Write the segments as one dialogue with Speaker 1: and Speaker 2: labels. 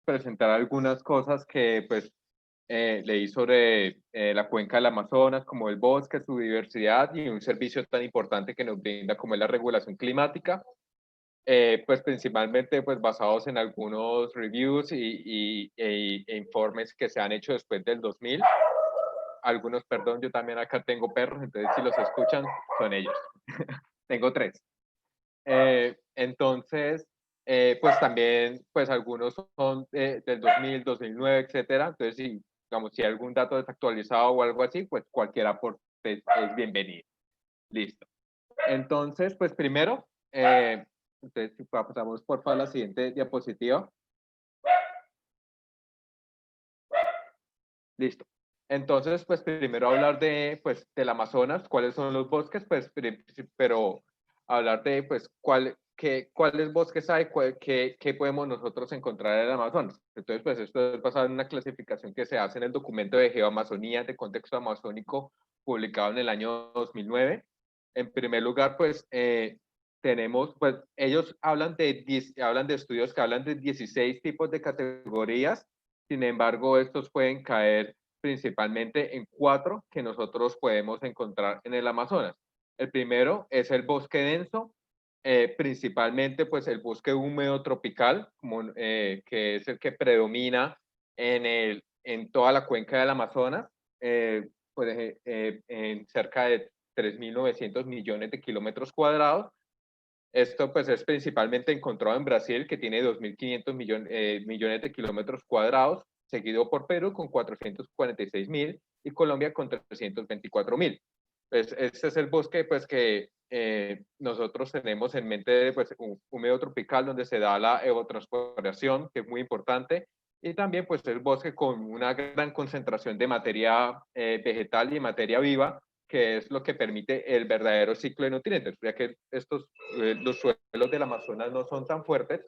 Speaker 1: presentar algunas cosas que pues leí sobre la cuenca del Amazonas, como el bosque, su diversidad y un servicio tan importante que nos brinda como es la regulación climática, pues principalmente pues basados en algunos reviews e informes que se han hecho después del 2000. Algunos, perdón, yo también acá tengo perros, entonces si los escuchan, son ellos. Tengo tres. Entonces, pues también, pues algunos son del 2000, 2009, etcétera. Entonces, si, digamos, si hay algún dato desactualizado o algo así, pues cualquier aporte es bienvenido. Listo. Entonces, pues primero, entonces, si pasamos por favor a la siguiente diapositiva. Listo. Entonces, pues primero hablar de, pues, del Amazonas, cuáles son los bosques, pues, pero hablar de, pues, cuáles bosques hay, qué podemos nosotros encontrar en el Amazonas. Entonces, pues, esto es basado en una clasificación que se hace en el documento de Geoamazonía de contexto amazónico publicado en el año 2009. En primer lugar, pues, tenemos, pues, ellos hablan hablan de estudios que hablan de 16 tipos de categorías. Sin embargo, estos pueden caer principalmente en 4 que nosotros podemos encontrar en el Amazonas. El primero es el bosque denso, principalmente pues el bosque húmedo tropical, que es el que predomina en toda la cuenca del Amazonas, en cerca de 3.900 millones de kilómetros cuadrados. Esto pues es principalmente encontrado en Brasil, que tiene 2.500 millones de kilómetros cuadrados, seguido por Perú con 446.000 y Colombia con 324.000. Pues este es el bosque pues que nosotros tenemos en mente, pues un húmedo tropical donde se da la evapotranspiración, que es muy importante, y también pues el bosque con una gran concentración de materia vegetal y materia viva, que es lo que permite el verdadero ciclo de nutrientes, ya que los suelos del Amazonas no son tan fuertes,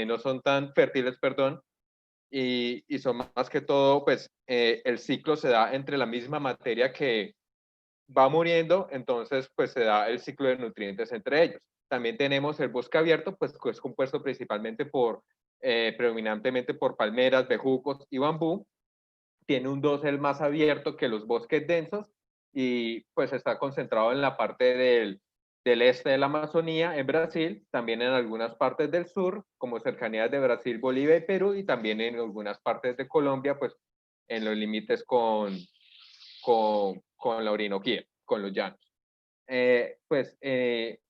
Speaker 1: no son tan fértiles, perdón, y son más que todo, pues el ciclo se da entre la misma materia que va muriendo, entonces pues se da el ciclo de nutrientes entre ellos. También tenemos el bosque abierto, pues que es compuesto principalmente predominantemente por palmeras, bejucos y bambú. Tiene un dosel más abierto que los bosques densos y pues está concentrado en la parte del este de la Amazonía, en Brasil, también en algunas partes del sur, como cercanías de Brasil, Bolivia y Perú, y también en algunas partes de Colombia, pues en los límites con la Orinoquía, con los llanos.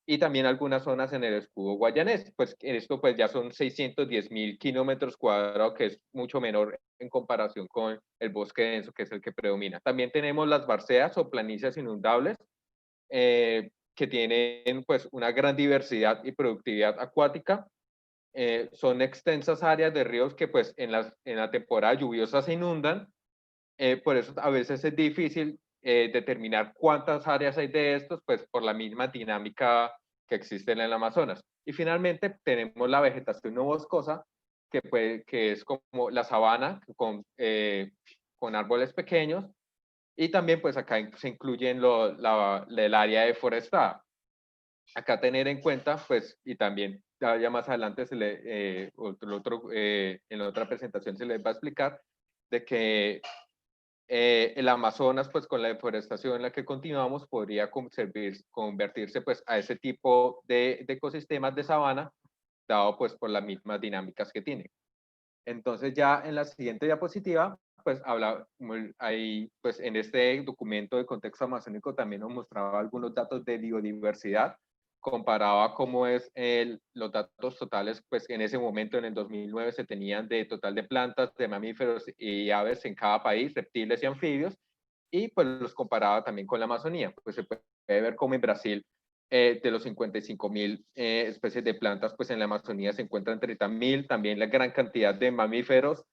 Speaker 1: Y también algunas zonas en el escudo guayanés, pues esto pues ya son 610.000 kilómetros cuadrados, que es mucho menor en comparación con el bosque denso, que es el que predomina. También tenemos las barceas o planicies inundables, que tienen pues una gran diversidad y productividad acuática. Son extensas áreas de ríos que pues en la temporada lluviosa se inundan, por eso a veces es difícil determinar cuántas áreas hay de estos, pues por la misma dinámica que existe en el Amazonas. Y finalmente tenemos la vegetación no boscosa, que es como la sabana con árboles pequeños, y también pues acá se incluyen el área deforestada. Acá tener en cuenta, pues, y también ya más adelante en otra presentación se les va a explicar, de que el Amazonas, pues con la deforestación en la que continuamos, podría convertirse pues a ese tipo de ecosistemas de sabana, dado pues por las mismas dinámicas que tiene. Entonces ya en la siguiente diapositiva, pues habla, ahí pues en este documento de contexto amazónico también nos mostraba algunos datos de biodiversidad, comparaba cómo es los datos totales, pues en ese momento, en el 2009, se tenían de total de plantas, de mamíferos y aves en cada país, reptiles y anfibios, y pues los comparaba también con la Amazonía. Pues se puede ver cómo en Brasil, de los 55.000 especies de plantas, pues en la Amazonía se encuentran 30.000, también la gran cantidad de mamíferos,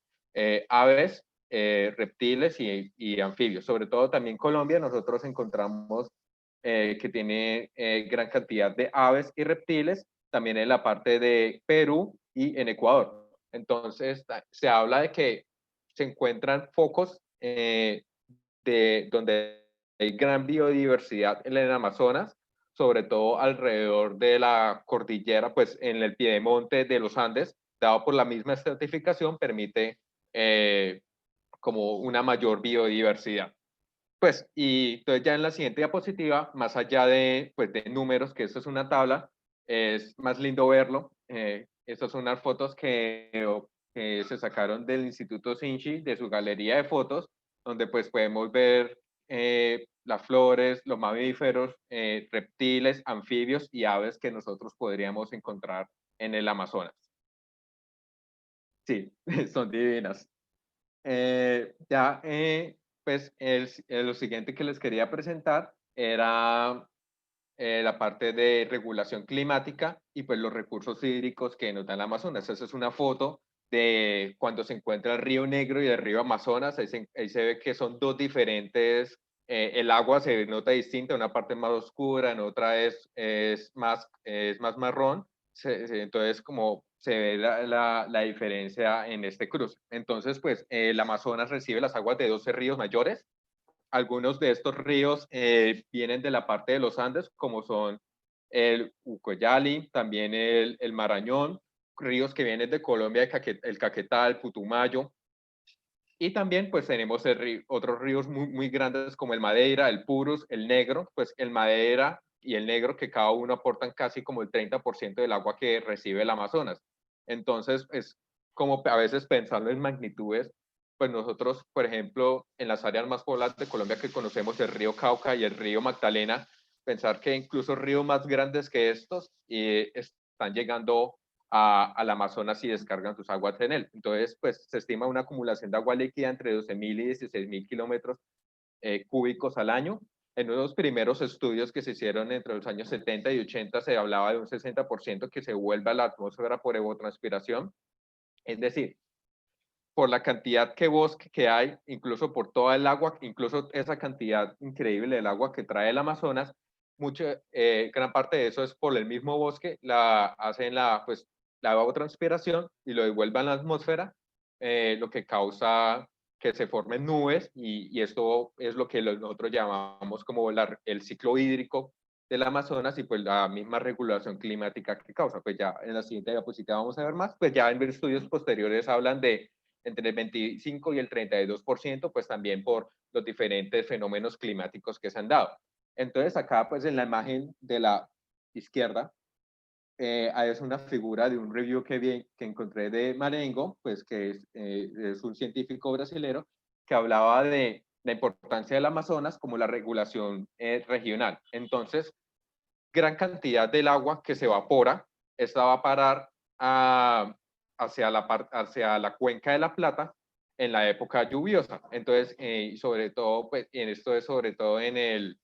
Speaker 1: aves, reptiles y anfibios. Sobre todo también Colombia, nosotros encontramos que tiene gran cantidad de aves y reptiles, también en la parte de Perú y en Ecuador. Entonces, se habla de que se encuentran focos donde hay gran biodiversidad en el Amazonas, sobre todo alrededor de la cordillera, pues en el piedemonte de los Andes, dado por la misma estratificación, permite como una mayor biodiversidad. Pues, y entonces ya en la siguiente diapositiva, más allá de, pues, de números, que esto es una tabla, es más lindo verlo. Estas son unas fotos que se sacaron del Instituto Sinchi, de su galería de fotos, donde pues podemos ver las flores, los mamíferos, reptiles, anfibios y aves que nosotros podríamos encontrar en el Amazonas. Sí, son divinas. Pues lo siguiente que les quería presentar era la parte de regulación climática y pues los recursos hídricos que nos da el Amazonas. Esa es una foto de cuando se encuentra el río Negro y el río Amazonas. Ahí se ve que son dos diferentes, el agua se nota distinta, una parte más oscura, en otra es más marrón. Entonces, como se ve la diferencia en este cruce. Entonces, pues el Amazonas recibe las aguas de 12 ríos mayores. Algunos de estos ríos vienen de la parte de los Andes, como son el Ucoyali, también el Marañón, ríos que vienen de Colombia, el Caquetá, el Putumayo, y también pues tenemos otros ríos muy grandes como el Madeira, el Purus, el Negro, pues el Madeira y el Negro que cada uno aportan casi como el 30% del agua que recibe el Amazonas. Entonces es como a veces pensando en magnitudes, pues nosotros, por ejemplo, en las áreas más pobladas de Colombia que conocemos, el río Cauca y el río Magdalena, pensar que incluso ríos más grandes que estos están llegando al Amazonas y descargan sus aguas en él. Entonces, pues se estima una acumulación de agua líquida entre 12.000 y 16.000 kilómetros cúbicos al año. En unos primeros estudios que se hicieron entre los años 70 y 80 se hablaba de un 60% que se vuelve a la atmósfera por evapotranspiración. Es decir, por la cantidad de bosque que hay, incluso por toda el agua, incluso esa cantidad increíble del agua que trae el Amazonas, gran parte de eso es por el mismo bosque, hacen la evapotranspiración y lo devuelven a la atmósfera, lo que causa que se formen nubes y esto es lo que nosotros llamamos como el ciclo hídrico del Amazonas y pues la misma regulación climática que causa. Pues ya en la siguiente diapositiva vamos a ver más, pues ya en estudios posteriores hablan de entre el 25 y el 32%, pues también por los diferentes fenómenos climáticos que se han dado. Entonces acá pues en la imagen de la izquierda es una figura de un review que encontré de Marengo, pues que es un científico brasilero que hablaba de la importancia del Amazonas como la regulación regional. Entonces, gran cantidad del agua que se evapora, esta va a parar hacia la cuenca de la Plata en la época lluviosa. Entonces, sobre todo, pues, en esto es sobre todo en el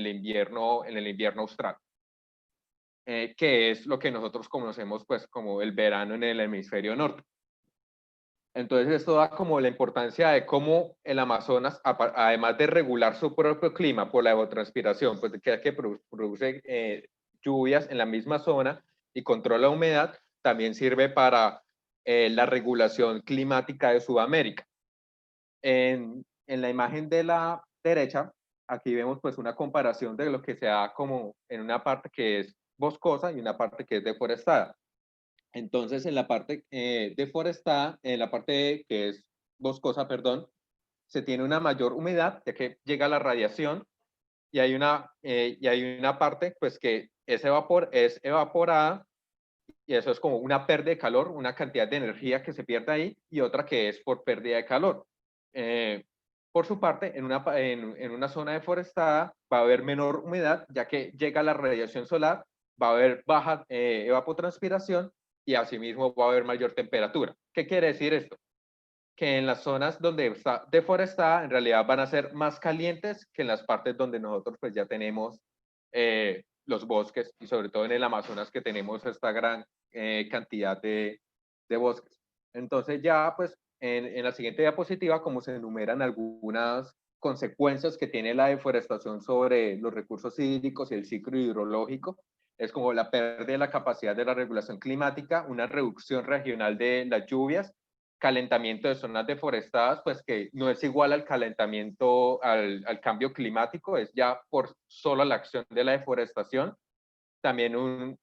Speaker 1: invierno austral, que es lo que nosotros conocemos pues como el verano en el hemisferio norte. Entonces esto da como la importancia de cómo el Amazonas, además de regular su propio clima por la evapotranspiración, pues que produce lluvias en la misma zona y controla la humedad, también sirve para la regulación climática de Sudamérica. En la imagen de la derecha, aquí vemos pues una comparación de lo que se da como en una parte que es boscosa y una parte que es deforestada. Entonces, en la parte deforestada, en la parte que es boscosa, perdón, se tiene una mayor humedad, ya que llega la radiación, y hay una parte pues que es evaporada, y eso es como una pérdida de calor, una cantidad de energía que se pierde ahí, y otra que es por pérdida de calor. Eh, por su parte, en una zona deforestada va a haber menor humedad, ya que llega la radiación solar, va a haber baja evapotranspiración y asimismo va a haber mayor temperatura. ¿Qué quiere decir esto? Que en las zonas donde está deforestada en realidad van a ser más calientes que en las partes donde nosotros pues ya tenemos los bosques y sobre todo en el Amazonas que tenemos esta gran cantidad de bosques. Entonces ya pues en la siguiente diapositiva como se enumeran algunas consecuencias que tiene la deforestación sobre los recursos hídricos y el ciclo hidrológico, es como la pérdida de la capacidad de la regulación climática, una reducción regional de las lluvias, calentamiento de zonas deforestadas, pues que no es igual al calentamiento, al cambio climático, es ya por solo la acción de la deforestación. También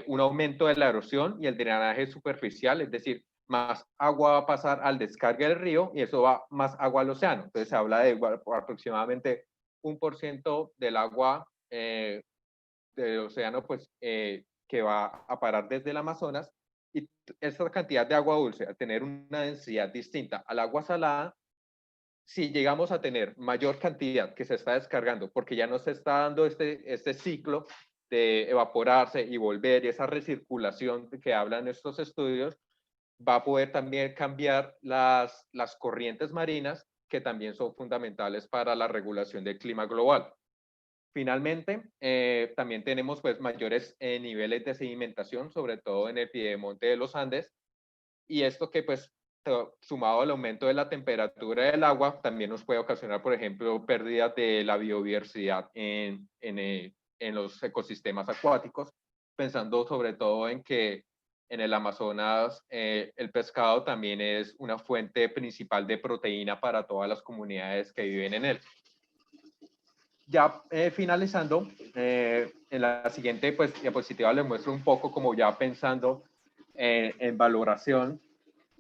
Speaker 1: un aumento de la erosión y el drenaje superficial, es decir, más agua va a pasar al descargue del río y eso va más agua al océano. Entonces se habla de aproximadamente 1% del agua del océano pues, que va a parar desde el Amazonas, y esa cantidad de agua dulce, al tener una densidad distinta al agua salada, si llegamos a tener mayor cantidad que se está descargando, porque ya no se está dando este ciclo de evaporarse y volver, y esa recirculación que hablan estos estudios, va a poder también cambiar las corrientes marinas, que también son fundamentales para la regulación del clima global. Finalmente, también tenemos pues mayores niveles de sedimentación, sobre todo en el piedemonte de los Andes, y esto que pues sumado al aumento de la temperatura del agua, también nos puede ocasionar, por ejemplo, pérdidas de la biodiversidad en los ecosistemas acuáticos, pensando sobre todo en que en el Amazonas el pescado también es una fuente principal de proteína para todas las comunidades que viven en él. Ya finalizando, en la siguiente pues, diapositiva les muestro un poco como ya pensando en valoración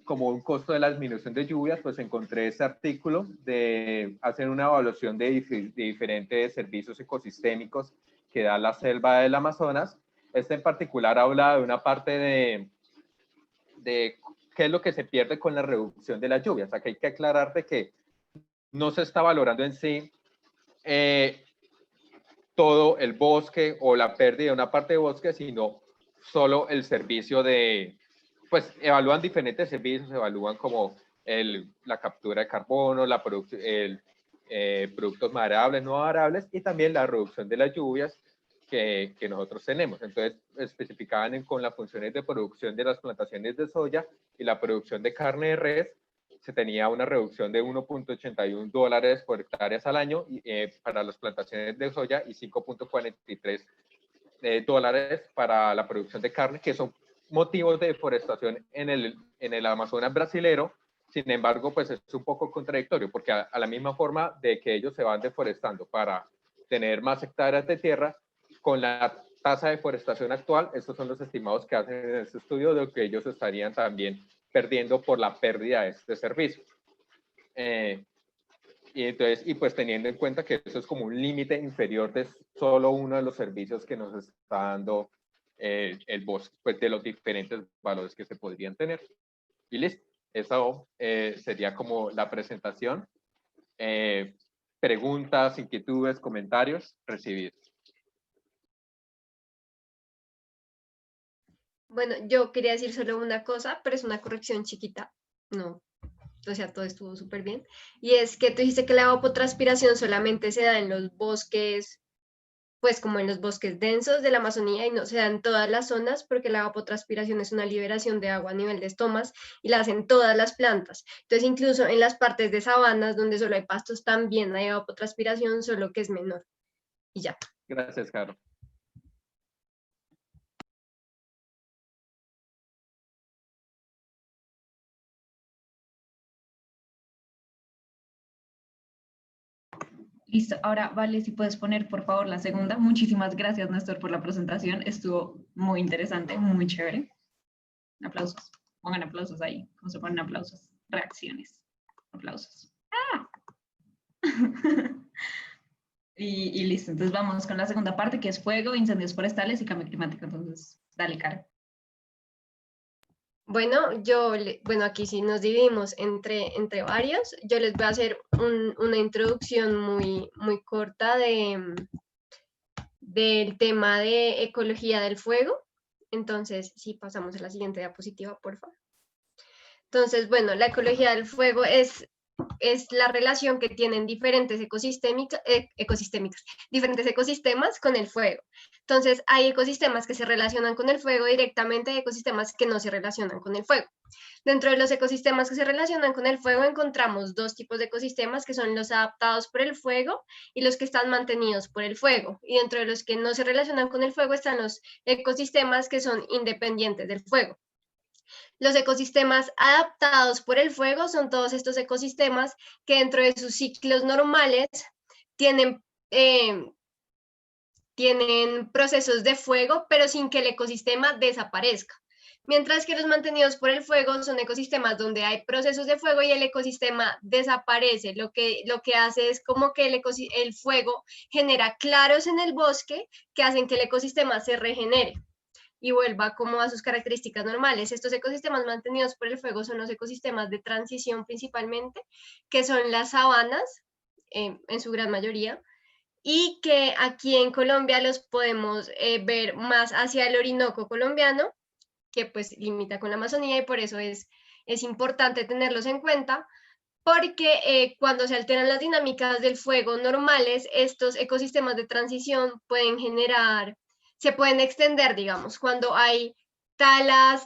Speaker 1: como un costo de la disminución de lluvias, pues encontré ese artículo de hacer una evaluación de diferentes servicios ecosistémicos que da la selva del Amazonas. Este en particular habla de una parte de qué es lo que se pierde con la reducción de las lluvias. Aquí hay que aclarar de que no se está valorando en sí todo el bosque o la pérdida de una parte de bosque, sino solo el servicio de, pues evalúan diferentes servicios, evalúan como la captura de carbono, productos maderables, no maderables, y también la reducción de las lluvias que nosotros tenemos. Entonces, especificaban con las funciones de producción de las plantaciones de soya y la producción de carne de res, se tenía una reducción de $1.81 por hectáreas al año para las plantaciones de soya y $5.43 para la producción de carne, que son motivos de deforestación en el Amazonas brasilero. Sin embargo, pues es un poco contradictorio, porque a la misma forma de que ellos se van deforestando para tener más hectáreas de tierra, con la tasa de deforestación actual, estos son los estimados que hacen en este estudio de que ellos estarían también perdiendo por la pérdida de este servicio. Y pues teniendo en cuenta que eso es como un límite inferior de solo uno de los servicios que nos está dando el bosque, pues de los diferentes valores que se podrían tener. Y listo, eso sería como la presentación. Preguntas, inquietudes, comentarios recibidos.
Speaker 2: Bueno, yo quería decir solo una cosa, pero es una corrección chiquita. No, o sea, todo estuvo súper bien. Y es que tú dijiste que la evapotranspiración solamente se da en los bosques, pues como en los bosques densos de la Amazonía, y no se da en todas las zonas, porque la evapotranspiración es una liberación de agua a nivel de estomas y la hacen todas las plantas. Entonces, incluso en las partes de sabanas donde solo hay pastos también hay evapotranspiración, solo que es menor. Y ya.
Speaker 1: Gracias, Caro.
Speaker 3: Listo, ahora vale, si puedes poner por favor la segunda. Muchísimas gracias, Néstor, por la presentación. Estuvo muy interesante, muy chévere. Aplausos. Pongan aplausos ahí. ¿Cómo se ponen aplausos? Reacciones. Aplausos. ¡Ah! y listo, entonces vamos con la segunda parte, que es fuego, incendios forestales y cambio climático. Entonces, dale, Caro.
Speaker 2: Bueno, bueno, aquí sí nos dividimos entre varios. Yo les voy a hacer una introducción muy corta del tema de ecología del fuego. Entonces, sí, pasamos a la siguiente diapositiva, por favor. Entonces, bueno, la ecología del fuego es la relación que tienen diferentes diferentes ecosistemas con el fuego. Entonces, hay ecosistemas que se relacionan con el fuego directamente y ecosistemas que no se relacionan con el fuego. Dentro de los ecosistemas que se relacionan con el fuego encontramos dos tipos de ecosistemas, que son los adaptados por el fuego y los que están mantenidos por el fuego. Y dentro de los que no se relacionan con el fuego están los ecosistemas que son independientes del fuego. Los ecosistemas adaptados por el fuego son todos estos ecosistemas que dentro de sus ciclos normales tienen tienen procesos de fuego, pero sin que el ecosistema desaparezca. Mientras que los mantenidos por el fuego son ecosistemas donde hay procesos de fuego y el ecosistema desaparece. Lo que hace es como que el fuego genera claros en el bosque que hacen que el ecosistema se regenere y vuelva como a sus características normales. Estos ecosistemas mantenidos por el fuego son los ecosistemas de transición principalmente, que son las sabanas, en su gran mayoría, y que aquí en Colombia los podemos ver más hacia el Orinoco colombiano, que pues limita con la Amazonía, y por eso es importante tenerlos en cuenta, porque cuando se alteran las dinámicas del fuego normales, estos ecosistemas de transición se pueden extender, digamos, cuando hay talas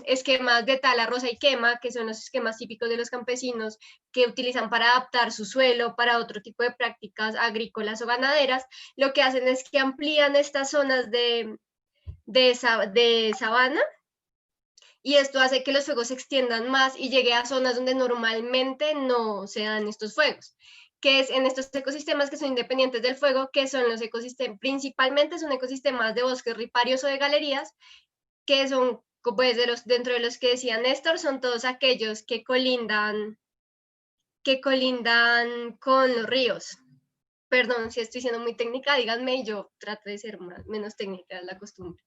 Speaker 2: esquemas de tala, roza y quema, que son los esquemas típicos de los campesinos que utilizan para adaptar su suelo para otro tipo de prácticas agrícolas o ganaderas. Lo que hacen es que amplían estas zonas de sabana, y esto hace que los fuegos se extiendan más y llegue a zonas donde normalmente no se dan estos fuegos, que es en estos ecosistemas que son independientes del fuego, que son los ecosistemas, principalmente son ecosistemas de bosques riparios o de galerías, que son, pues, dentro de los que decía Néstor, son todos aquellos que colindan con los ríos. Perdón si estoy siendo muy técnica, díganme y yo trato de ser menos técnica, es la costumbre.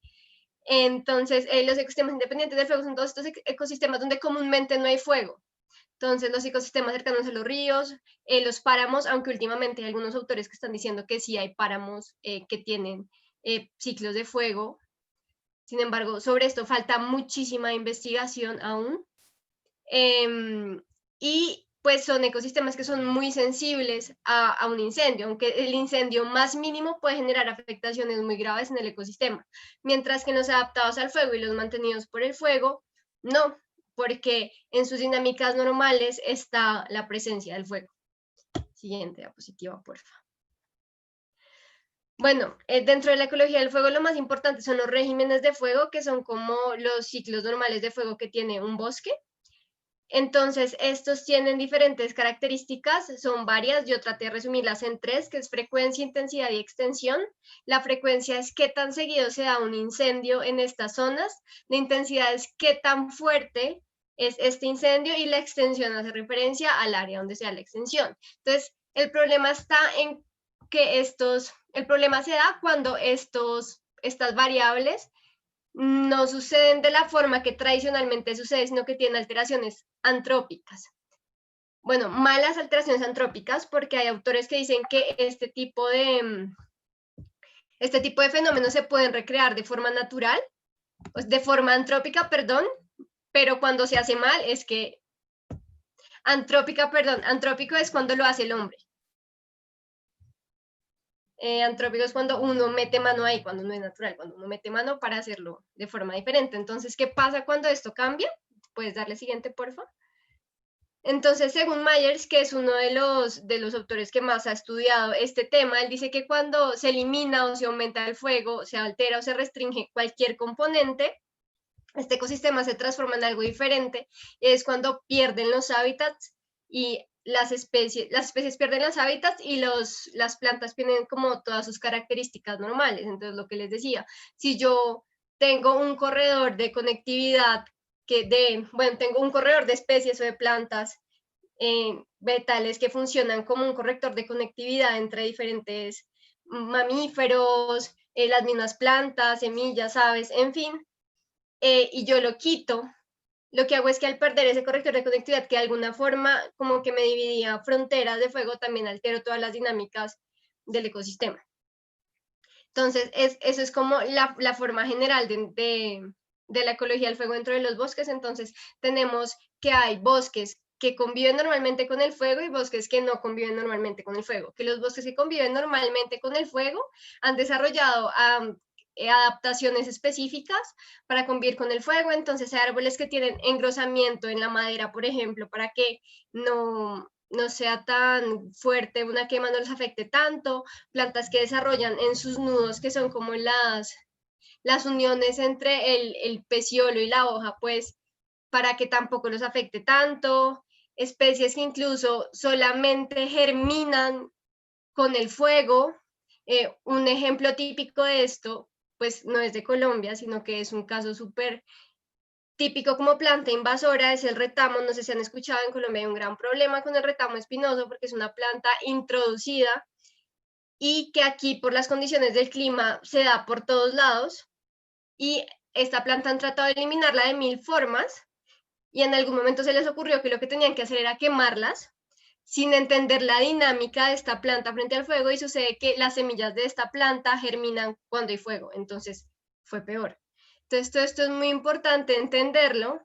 Speaker 2: Entonces, los ecosistemas independientes del fuego son todos estos ecosistemas donde comúnmente no hay fuego. Entonces, los ecosistemas cercanos a los ríos, los páramos, aunque últimamente hay algunos autores que están diciendo que sí hay páramos que tienen ciclos de fuego. Sin embargo, sobre esto falta muchísima investigación aún. Y pues son ecosistemas que son muy sensibles a un incendio, aunque el incendio más mínimo puede generar afectaciones muy graves en el ecosistema, mientras que los adaptados al fuego y los mantenidos por el fuego, no, porque en sus dinámicas normales está la presencia del fuego. Siguiente diapositiva, por favor. Bueno, dentro de la ecología del fuego lo más importante son los regímenes de fuego, que son como los ciclos normales de fuego que tiene un bosque. Entonces, estos tienen diferentes características, son varias, yo traté de resumirlas en 3, que es frecuencia, intensidad y extensión. La frecuencia es qué tan seguido se da un incendio en estas zonas, la intensidad es qué tan fuerte es este incendio, y la extensión hace referencia al área donde sea la extensión. Entonces, el problema está en que el problema se da cuando estas variables no suceden de la forma que tradicionalmente sucede, sino que tienen alteraciones antrópicas. Bueno, malas alteraciones antrópicas, porque hay autores que dicen que este tipo de fenómenos se pueden recrear de forma natural, de forma antrópica, perdón, pero cuando se hace mal es que antrópico es cuando lo hace el hombre. Antrópico es cuando uno mete mano ahí, cuando no es natural, cuando uno mete mano para hacerlo de forma diferente. Entonces, ¿qué pasa cuando esto cambia? Puedes darle siguiente, por favor. Entonces, según Myers, que es uno de los autores que más ha estudiado este tema, él dice que cuando se elimina o se aumenta el fuego, se altera o se restringe cualquier componente, este ecosistema se transforma en algo diferente, es cuando pierden los hábitats y las especies pierden los hábitats y las plantas pierden como todas sus características normales. Entonces, lo que les decía, si yo tengo un corredor de conectividad tengo un corredor de especies o de plantas vegetales que funcionan como un corrector de conectividad entre diferentes mamíferos, las mismas plantas, semillas, aves, en fin, y yo lo quito, lo que hago es que al perder ese corrector de conectividad, que de alguna forma como que me dividía fronteras de fuego, también altero todas las dinámicas del ecosistema. Entonces, eso es como la forma general de la ecología del fuego dentro de los bosques. Entonces, tenemos que hay bosques que conviven normalmente con el fuego y bosques que no conviven normalmente con el fuego. Que los bosques que conviven normalmente con el fuego han desarrollado adaptaciones específicas para convivir con el fuego. Entonces, hay árboles que tienen engrosamiento en la madera, por ejemplo, para que no sea tan fuerte una quema, no les afecte tanto. Plantas que desarrollan en sus nudos, que son como las uniones entre el peciolo y la hoja, pues para que tampoco los afecte tanto. Especies que incluso solamente germinan con el fuego, Un ejemplo típico de esto, pues no es de Colombia, sino que es un caso súper típico como planta invasora, es el retamo. No sé si han escuchado, en Colombia hay un gran problema con el retamo espinoso porque es una planta introducida y que aquí por las condiciones del clima se da por todos lados, y esta planta han tratado de eliminarla de 1000 formas, y en algún momento se les ocurrió que lo que tenían que hacer era quemarlas sin entender la dinámica de esta planta frente al fuego, y sucede que las semillas de esta planta germinan cuando hay fuego, entonces fue peor. Entonces todo esto es muy importante entenderlo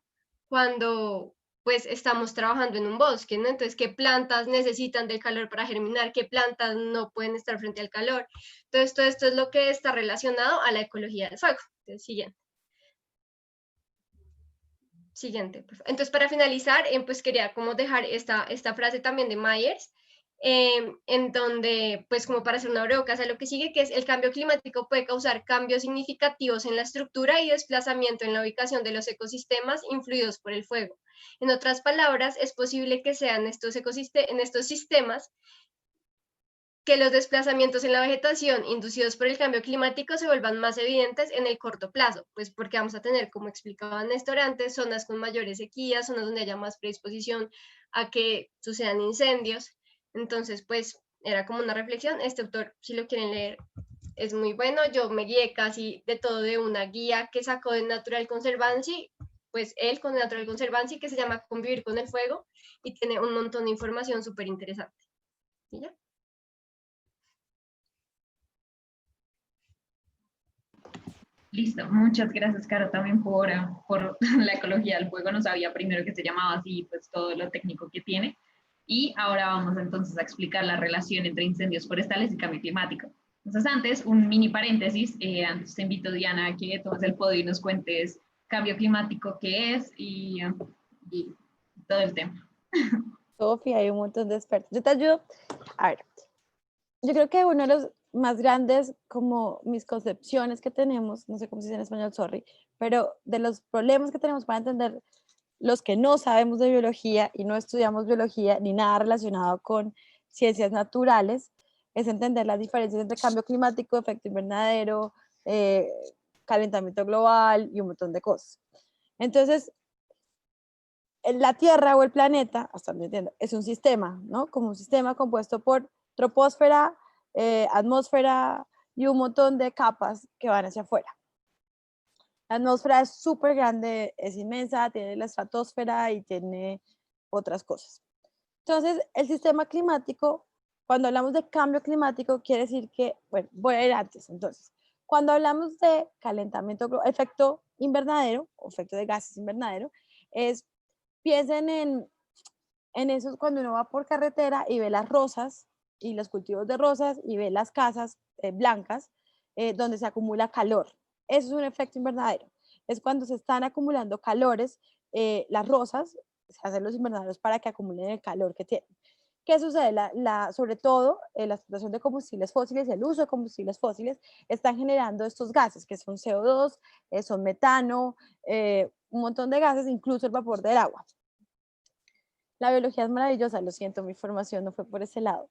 Speaker 2: cuando pues estamos trabajando en un bosque, ¿no? Entonces, ¿qué plantas necesitan del calor para germinar? ¿Qué plantas no pueden estar frente al calor? Entonces, todo esto es lo que está relacionado a la ecología del fuego. Entonces, siguiente. Entonces, para finalizar, pues quería como dejar esta frase también de Myers, en donde, pues como para hacer una breve lo que sigue, que es: el cambio climático puede causar cambios significativos en la estructura y desplazamiento en la ubicación de los ecosistemas influidos por el fuego. En otras palabras, es posible que sean en estos sistemas que los desplazamientos en la vegetación inducidos por el cambio climático se vuelvan más evidentes en el corto plazo, pues porque vamos a tener, como explicaba Néstor antes, zonas con mayores sequías, zonas donde haya más predisposición a que sucedan incendios. Entonces, pues era como una reflexión. Este autor, si lo quieren leer, es muy bueno. Yo me guié casi de todo de una guía que sacó de Natural Conservancy, pues él con Natural Conservancy, que se llama Convivir con el Fuego, y tiene un montón de información súper interesante. ¿Y ya?
Speaker 3: Listo, muchas gracias, Caro, también por la ecología del fuego. No sabía primero que se llamaba así, pues todo lo técnico que tiene. Y ahora vamos entonces a explicar la relación entre incendios forestales y cambio climático. Entonces, antes, un mini paréntesis. Antes te invito, Diana, a que tomes el podio y nos cuentes cambio climático, qué es y todo el tema.
Speaker 4: Sofía, hay un montón de expertos. Yo te ayudo. A ver, yo creo que uno de los más grandes como misconcepciones que tenemos, no sé cómo se dice en español, sorry, pero de los problemas que tenemos para entender los que no sabemos de biología y no estudiamos biología ni nada relacionado con ciencias naturales, es entender las diferencias entre cambio climático, efecto invernadero, eh, calentamiento global y un montón de cosas. Entonces, la Tierra o el planeta, hasta donde entiendo, es un sistema, ¿no? Como un sistema compuesto por troposfera, atmósfera y un montón de capas que van hacia afuera. La atmósfera es súper grande, es inmensa, tiene la estratosfera y tiene otras cosas. Entonces, el sistema climático, cuando hablamos de cambio climático, quiere decir que, bueno, voy a ir antes. Entonces, cuando hablamos de calentamiento, efecto invernadero, o efecto de gases invernadero, piensen en eso cuando uno va por carretera y ve las rosas y los cultivos de rosas y ve las casas blancas donde se acumula calor. Eso es un efecto invernadero. Es cuando se están acumulando calores, las rosas, se hacen los invernaderos para que acumulen el calor que tienen. ¿Qué sucede? Sobre todo, la explotación de combustibles fósiles y el uso de combustibles fósiles están generando estos gases, que son CO2, son metano, un montón de gases, incluso el vapor del agua. La biología es maravillosa, lo siento, mi formación no fue por ese lado.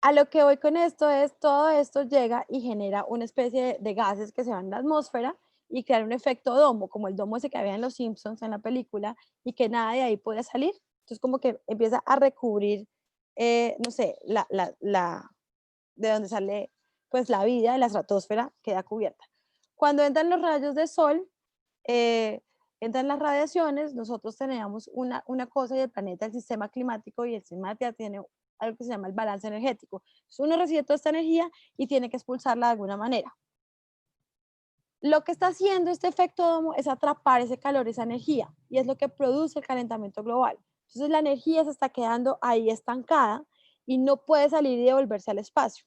Speaker 4: A lo que voy con esto es, todo esto llega y genera una especie de gases que se van en la atmósfera y crean un efecto domo, como el domo ese que había en Los Simpsons en la película, y que nada de ahí puede salir. Entonces como que empieza a recubrir, no sé, de donde sale pues la vida, la estratosfera queda cubierta. Cuando entran los rayos de sol, entran las radiaciones, nosotros teníamos una cosa, y el planeta, el sistema climático y el sistema de la Tierra tiene algo que se llama el balance energético. Entonces uno recibe toda esta energía y tiene que expulsarla de alguna manera. Lo que está haciendo este efecto domo es atrapar ese calor, esa energía, y es lo que produce el calentamiento global. Entonces la energía se está quedando ahí estancada y no puede salir y devolverse al espacio.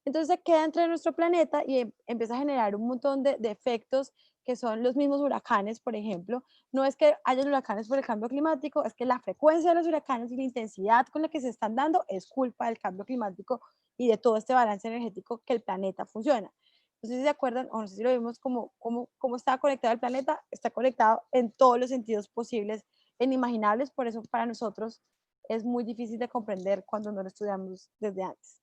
Speaker 4: Entonces se queda entre nuestro planeta y empieza a generar un montón de efectos que son los mismos huracanes, por ejemplo. No es que haya huracanes por el cambio climático, es que la frecuencia de los huracanes y la intensidad con la que se están dando es culpa del cambio climático y de todo este balance energético que el planeta funciona. No sé si se acuerdan, o no sé si lo vimos, cómo está conectado el planeta. Está conectado en todos los sentidos posibles, en imaginables. Por eso para nosotros es muy difícil de comprender cuando no lo estudiamos desde antes.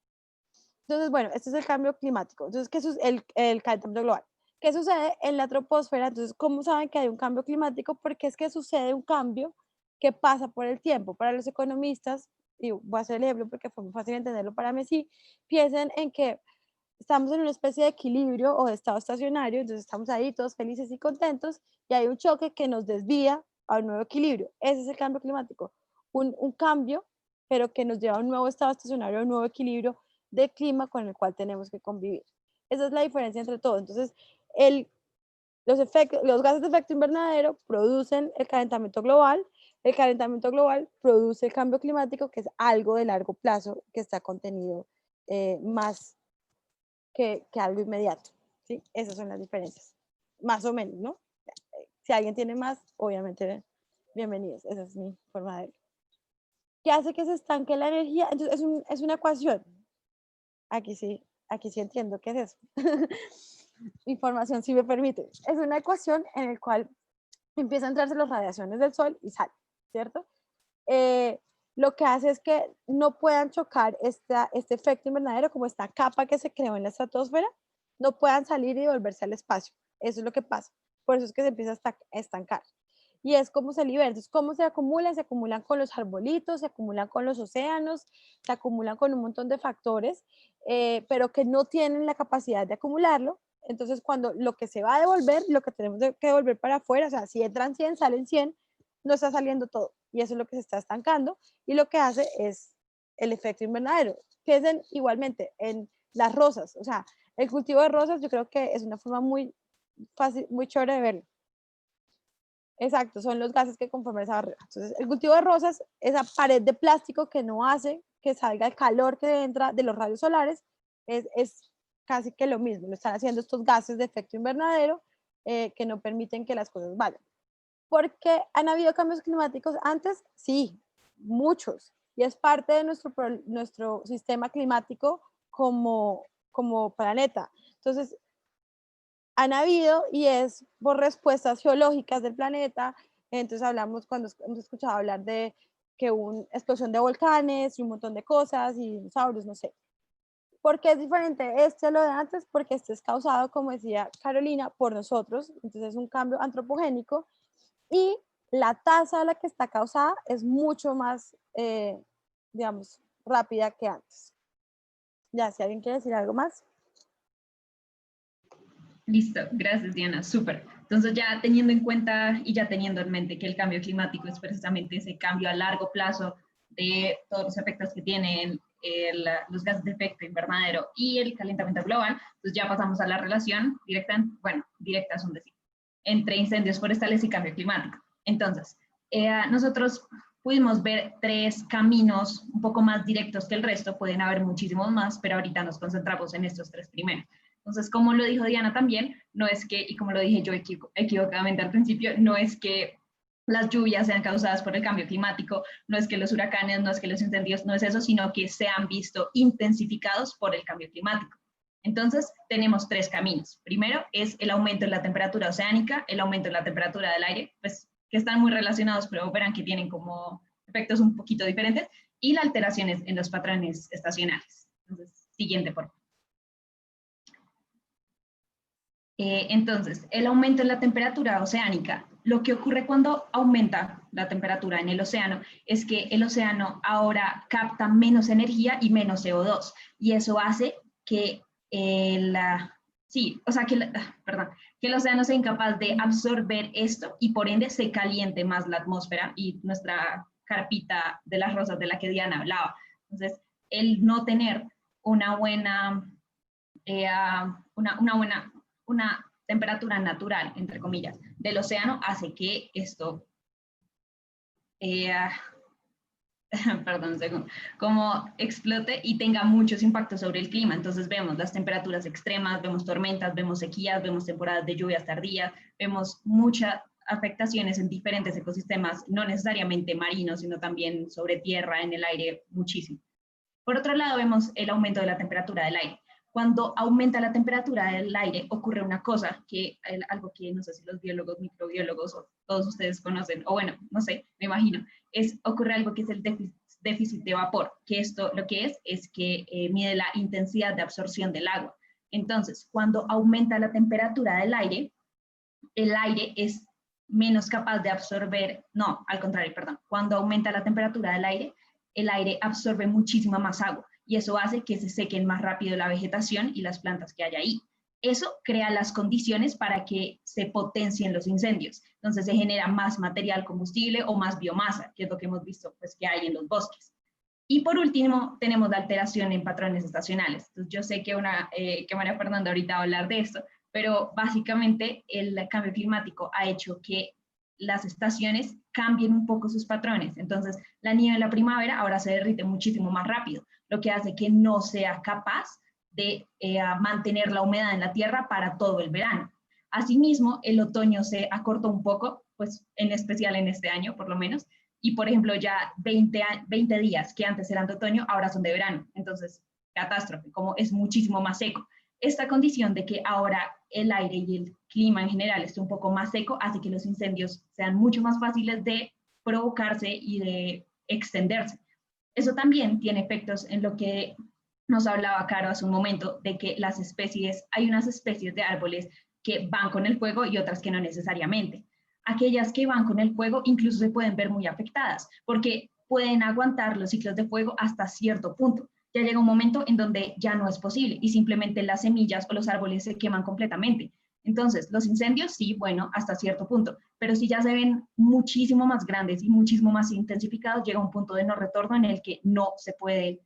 Speaker 4: Entonces, bueno, este es el cambio climático. Entonces, ¿qué es el calentamiento global? ¿Qué sucede en la troposfera? Entonces, ¿cómo saben que hay un cambio climático? Porque es que sucede un cambio que pasa por el tiempo. Para los economistas, y voy a hacer el ejemplo porque fue muy fácil entenderlo para mí, sí, piensen en que estamos en una especie de equilibrio o de estado estacionario, entonces estamos ahí todos felices y contentos, y hay un choque que nos desvía a un nuevo equilibrio. Ese es el cambio climático, un cambio, pero que nos lleva a un nuevo estado estacionario, a un nuevo equilibrio de clima con el cual tenemos que convivir. Esa es la diferencia entre todo. Entonces, el, los gases de efecto invernadero producen el calentamiento global produce el cambio climático, que es algo de largo plazo que está contenido más que algo inmediato. ¿Sí? Esas son las diferencias, más o menos, ¿no? Si alguien tiene más, obviamente, bienvenidos. Esa es mi forma de verlo. ¿Qué hace que se estanque la energía? Entonces, es una ecuación. Aquí sí entiendo qué es eso. Información, si me permite. Es una ecuación en la cual empieza a entrarse las radiaciones del sol y sale, ¿cierto? Lo que hace es que no puedan chocar este efecto invernadero, como esta capa que se creó en la estratosfera, no puedan salir y volverse al espacio. Eso es lo que pasa. Por eso es que se empieza a estancar. Y es como se libera. Entonces, ¿cómo se acumulan? Se acumulan con los arbolitos, se acumulan con los océanos, se acumulan con un montón de factores, pero que no tienen la capacidad de acumularlo. Entonces, cuando lo que se va a devolver, lo que tenemos que devolver para afuera, o sea, si entran 100, salen 100, no está saliendo todo. Y eso es lo que se está estancando. Y lo que hace es el efecto invernadero. Piensen igualmente en las rosas. O sea, el cultivo de rosas yo creo que es una forma muy fácil, muy chévere de verlo. Exacto, son los gases que conforman esa barrera. Entonces, el cultivo de rosas, esa pared de plástico que no hace que salga el calor que entra de los rayos solares, es casi que lo mismo. Lo están haciendo estos gases de efecto invernadero que no permiten que las cosas vayan. ¿Por qué han habido cambios climáticos antes? Sí, muchos. Y es parte de nuestro sistema climático como planeta. Entonces, han habido y es por respuestas geológicas del planeta. Entonces hablamos cuando hemos escuchado hablar de que hubo una explosión de volcanes y un montón de cosas y dinosaurios, no sé. ¿Por qué es diferente este a lo de antes? Porque este es causado, como decía Carolina, por nosotros. Entonces es un cambio antropogénico y la tasa a la que está causada es mucho más, digamos, rápida que antes. Ya, si alguien quiere decir algo más.
Speaker 3: Listo, gracias Diana, súper. Entonces ya teniendo en cuenta y ya teniendo en mente que el cambio climático es precisamente ese cambio a largo plazo de todos los efectos que tienen los gases de efecto invernadero y el calentamiento global, pues ya pasamos a la relación directa, bueno, directa es un decir, entre incendios forestales y cambio climático. Entonces, nosotros pudimos ver 3 caminos un poco más directos que el resto, pueden haber muchísimos más, pero ahorita nos concentramos en estos 3 primeros. Entonces, como lo dijo Diana también, no es que, y como lo dije yo equivocadamente al principio, no es que las lluvias sean causadas por el cambio climático, no es que los huracanes, no es que los incendios, no es eso, sino que se han visto intensificados por el cambio climático. Entonces, tenemos 3 caminos. Primero es el aumento en la temperatura oceánica, el aumento en la temperatura del aire, pues que están muy relacionados, pero verán que tienen como efectos un poquito diferentes, y las alteraciones en los patrones estacionales. Entonces, siguiente, por favor. Entonces, el aumento en la temperatura oceánica, lo que ocurre cuando aumenta la temperatura en el océano es que el océano ahora capta menos energía y menos CO2, y eso hace que que el océano sea incapaz de absorber esto y por ende se caliente más la atmósfera y nuestra carpita de las rosas de la que Diana hablaba. Entonces, el no tener una buena una temperatura natural, entre comillas, del océano hace que esto, perdón un segundo, como explote y tenga muchos impactos sobre el clima. Entonces vemos las temperaturas extremas, vemos tormentas, vemos sequías, vemos temporadas de lluvias tardías, vemos muchas afectaciones en diferentes ecosistemas, no necesariamente marinos, sino también sobre tierra, en el aire, muchísimo. Por otro lado, vemos el aumento de la temperatura del aire. Cuando aumenta la temperatura del aire, ocurre una cosa, algo que no sé si los biólogos, microbiólogos o todos ustedes conocen, o bueno, no sé, me imagino, ocurre algo que es el déficit de vapor, que esto lo que es que mide la intensidad de absorción del agua. Entonces, cuando aumenta la temperatura del aire, el aire es menos capaz de absorber, no, al contrario, perdón, cuando aumenta la temperatura del aire, el aire absorbe muchísima más agua y eso hace que se sequen más rápido la vegetación y las plantas que hay ahí. Eso crea las condiciones para que se potencien los incendios. Entonces se genera más material combustible o más biomasa, que es lo que hemos visto pues, que hay en los bosques. Y por último, tenemos la alteración en patrones estacionales. Entonces, yo sé que María Fernanda ahorita va a hablar de esto, pero básicamente el cambio climático ha hecho que las estaciones cambien un poco sus patrones. Entonces, la nieve en la primavera ahora se derrite muchísimo más rápido, lo que hace que no sea capaz de mantener la humedad en la tierra para todo el verano. Asimismo, el otoño se acortó un poco, pues en especial en este año por lo menos, y por ejemplo ya 20 días que antes eran de otoño, ahora son de verano. Entonces, catástrofe, como es muchísimo más seco. Esta condición de que ahora el aire y el clima en general esté un poco más seco hace que los incendios sean mucho más fáciles de provocarse y de extenderse. Eso también tiene efectos en lo que nos hablaba Caro hace un momento, de que hay unas especies de árboles que van con el fuego y otras que no necesariamente. Aquellas que van con el fuego incluso se pueden ver muy afectadas, porque pueden aguantar los ciclos de fuego hasta cierto punto. Ya llega un momento en donde ya no es posible y simplemente las semillas o los árboles se queman completamente. Entonces, los incendios, sí, bueno, hasta cierto punto, pero si ya se ven muchísimo más grandes y muchísimo más intensificados, llega un punto de no retorno en el que no se puede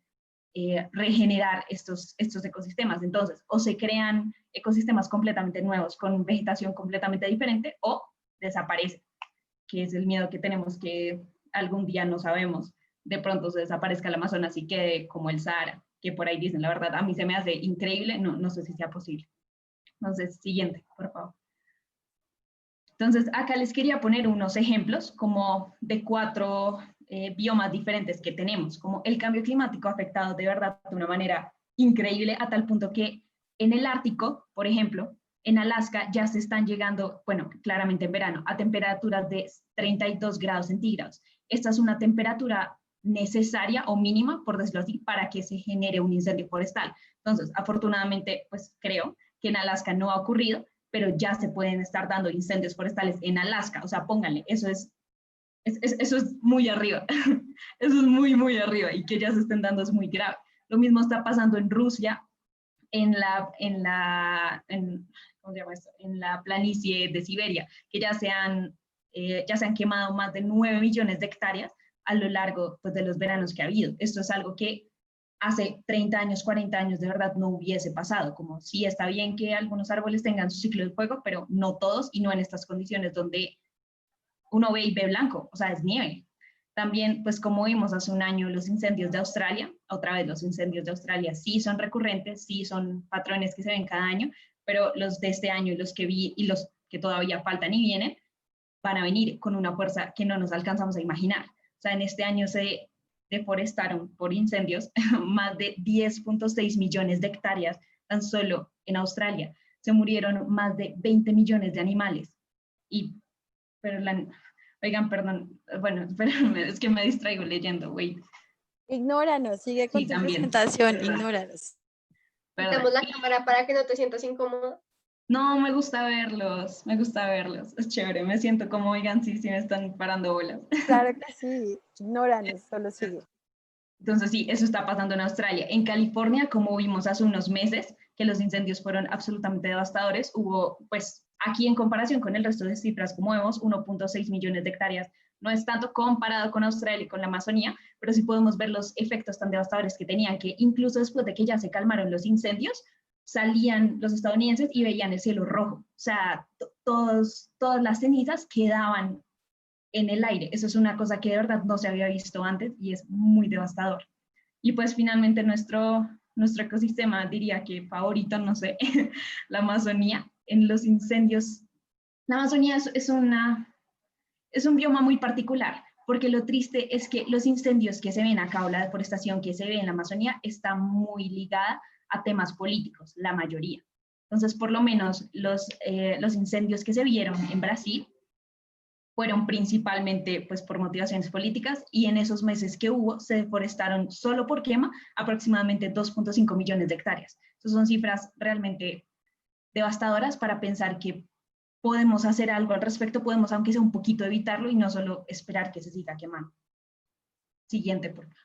Speaker 3: regenerar estos ecosistemas. Entonces, o se crean ecosistemas completamente nuevos con vegetación completamente diferente o desaparecen, que es el miedo que tenemos, que algún día no sabemos, de pronto se desaparezca el Amazonas y quede como el Sahara, que por ahí dicen, la verdad, a mí se me hace increíble, no sé si sea posible. Entonces, siguiente, por favor. Entonces, acá les quería poner unos ejemplos como de 4 biomas diferentes que tenemos, como el cambio climático ha afectado de verdad de una manera increíble a tal punto que en el Ártico, por ejemplo, en Alaska ya se están llegando, bueno, claramente en verano, a temperaturas de 32 grados centígrados. Esta es una temperatura necesaria o mínima, por decirlo así, para que se genere un incendio forestal. Entonces, afortunadamente, pues creo que en Alaska no ha ocurrido, pero ya se pueden estar dando incendios forestales en Alaska. O sea, pónganle, eso es muy arriba. Eso es muy, muy arriba, y que ya se estén dando es muy grave. Lo mismo está pasando en Rusia, en ¿cómo se llama esto? En la planicie de Siberia, que ya se han quemado más de 9 millones de hectáreas a lo largo pues, de los veranos que ha habido. Esto es algo que hace 30 años, 40 años de verdad no hubiese pasado, como sí está bien que algunos árboles tengan su ciclo de fuego, pero no todos y no en estas condiciones donde uno ve y ve blanco, o sea, es nieve. También, pues como vimos hace un año, los incendios de Australia, otra vez los incendios de Australia sí son recurrentes, sí son patrones que se ven cada año, pero los de este año y los que vi y los que todavía faltan y vienen, van a venir con una fuerza que no nos alcanzamos a imaginar. O sea, en este año se deforestaron por incendios más de 10.6 millones de hectáreas tan solo en Australia. Se murieron más de 20 millones de animales. Oigan, perdón, bueno, espérenme, es que me distraigo leyendo, wait.
Speaker 4: Ignóranos, sigue con
Speaker 3: Sí,
Speaker 4: tu
Speaker 3: también.
Speaker 4: presentación,
Speaker 3: Perdón.
Speaker 4: ignóranos.
Speaker 3: Perdón.
Speaker 2: Quitamos la cámara para que no te sientas incómodo.
Speaker 3: No, me gusta verlos, es chévere, me siento como, oigan, sí me están parando bolas.
Speaker 4: Claro que sí, ignóranos, solo sigue.
Speaker 3: Entonces sí, eso está pasando en Australia. En California, como vimos hace unos meses, que los incendios fueron absolutamente devastadores, hubo, pues, aquí en comparación con el resto de cifras, como vemos, 1.6 millones de hectáreas. No es tanto comparado con Australia y con la Amazonía, pero sí podemos ver los efectos tan devastadores que tenían, que incluso después de que ya se calmaron los incendios, salían los estadounidenses y veían el cielo rojo. O sea, todas las cenizas quedaban en el aire. Eso es una cosa que de verdad no se había visto antes y es muy devastador. Y pues finalmente nuestro ecosistema, diría que favorito, no sé, la Amazonía, en los incendios. La Amazonía es un bioma muy particular, porque lo triste es que los incendios que se ven acá o la deforestación que se ve en la Amazonía está muy ligada a temas políticos, la mayoría. Entonces, por lo menos los incendios que se vieron en Brasil fueron principalmente pues por motivaciones políticas, y en esos meses que hubo se deforestaron solo por quema aproximadamente 2.5 millones de hectáreas. Entonces son cifras realmente devastadoras para pensar que podemos hacer algo al respecto, podemos aunque sea un poquito evitarlo y no solo esperar que se siga quemando. Siguiente, por favor.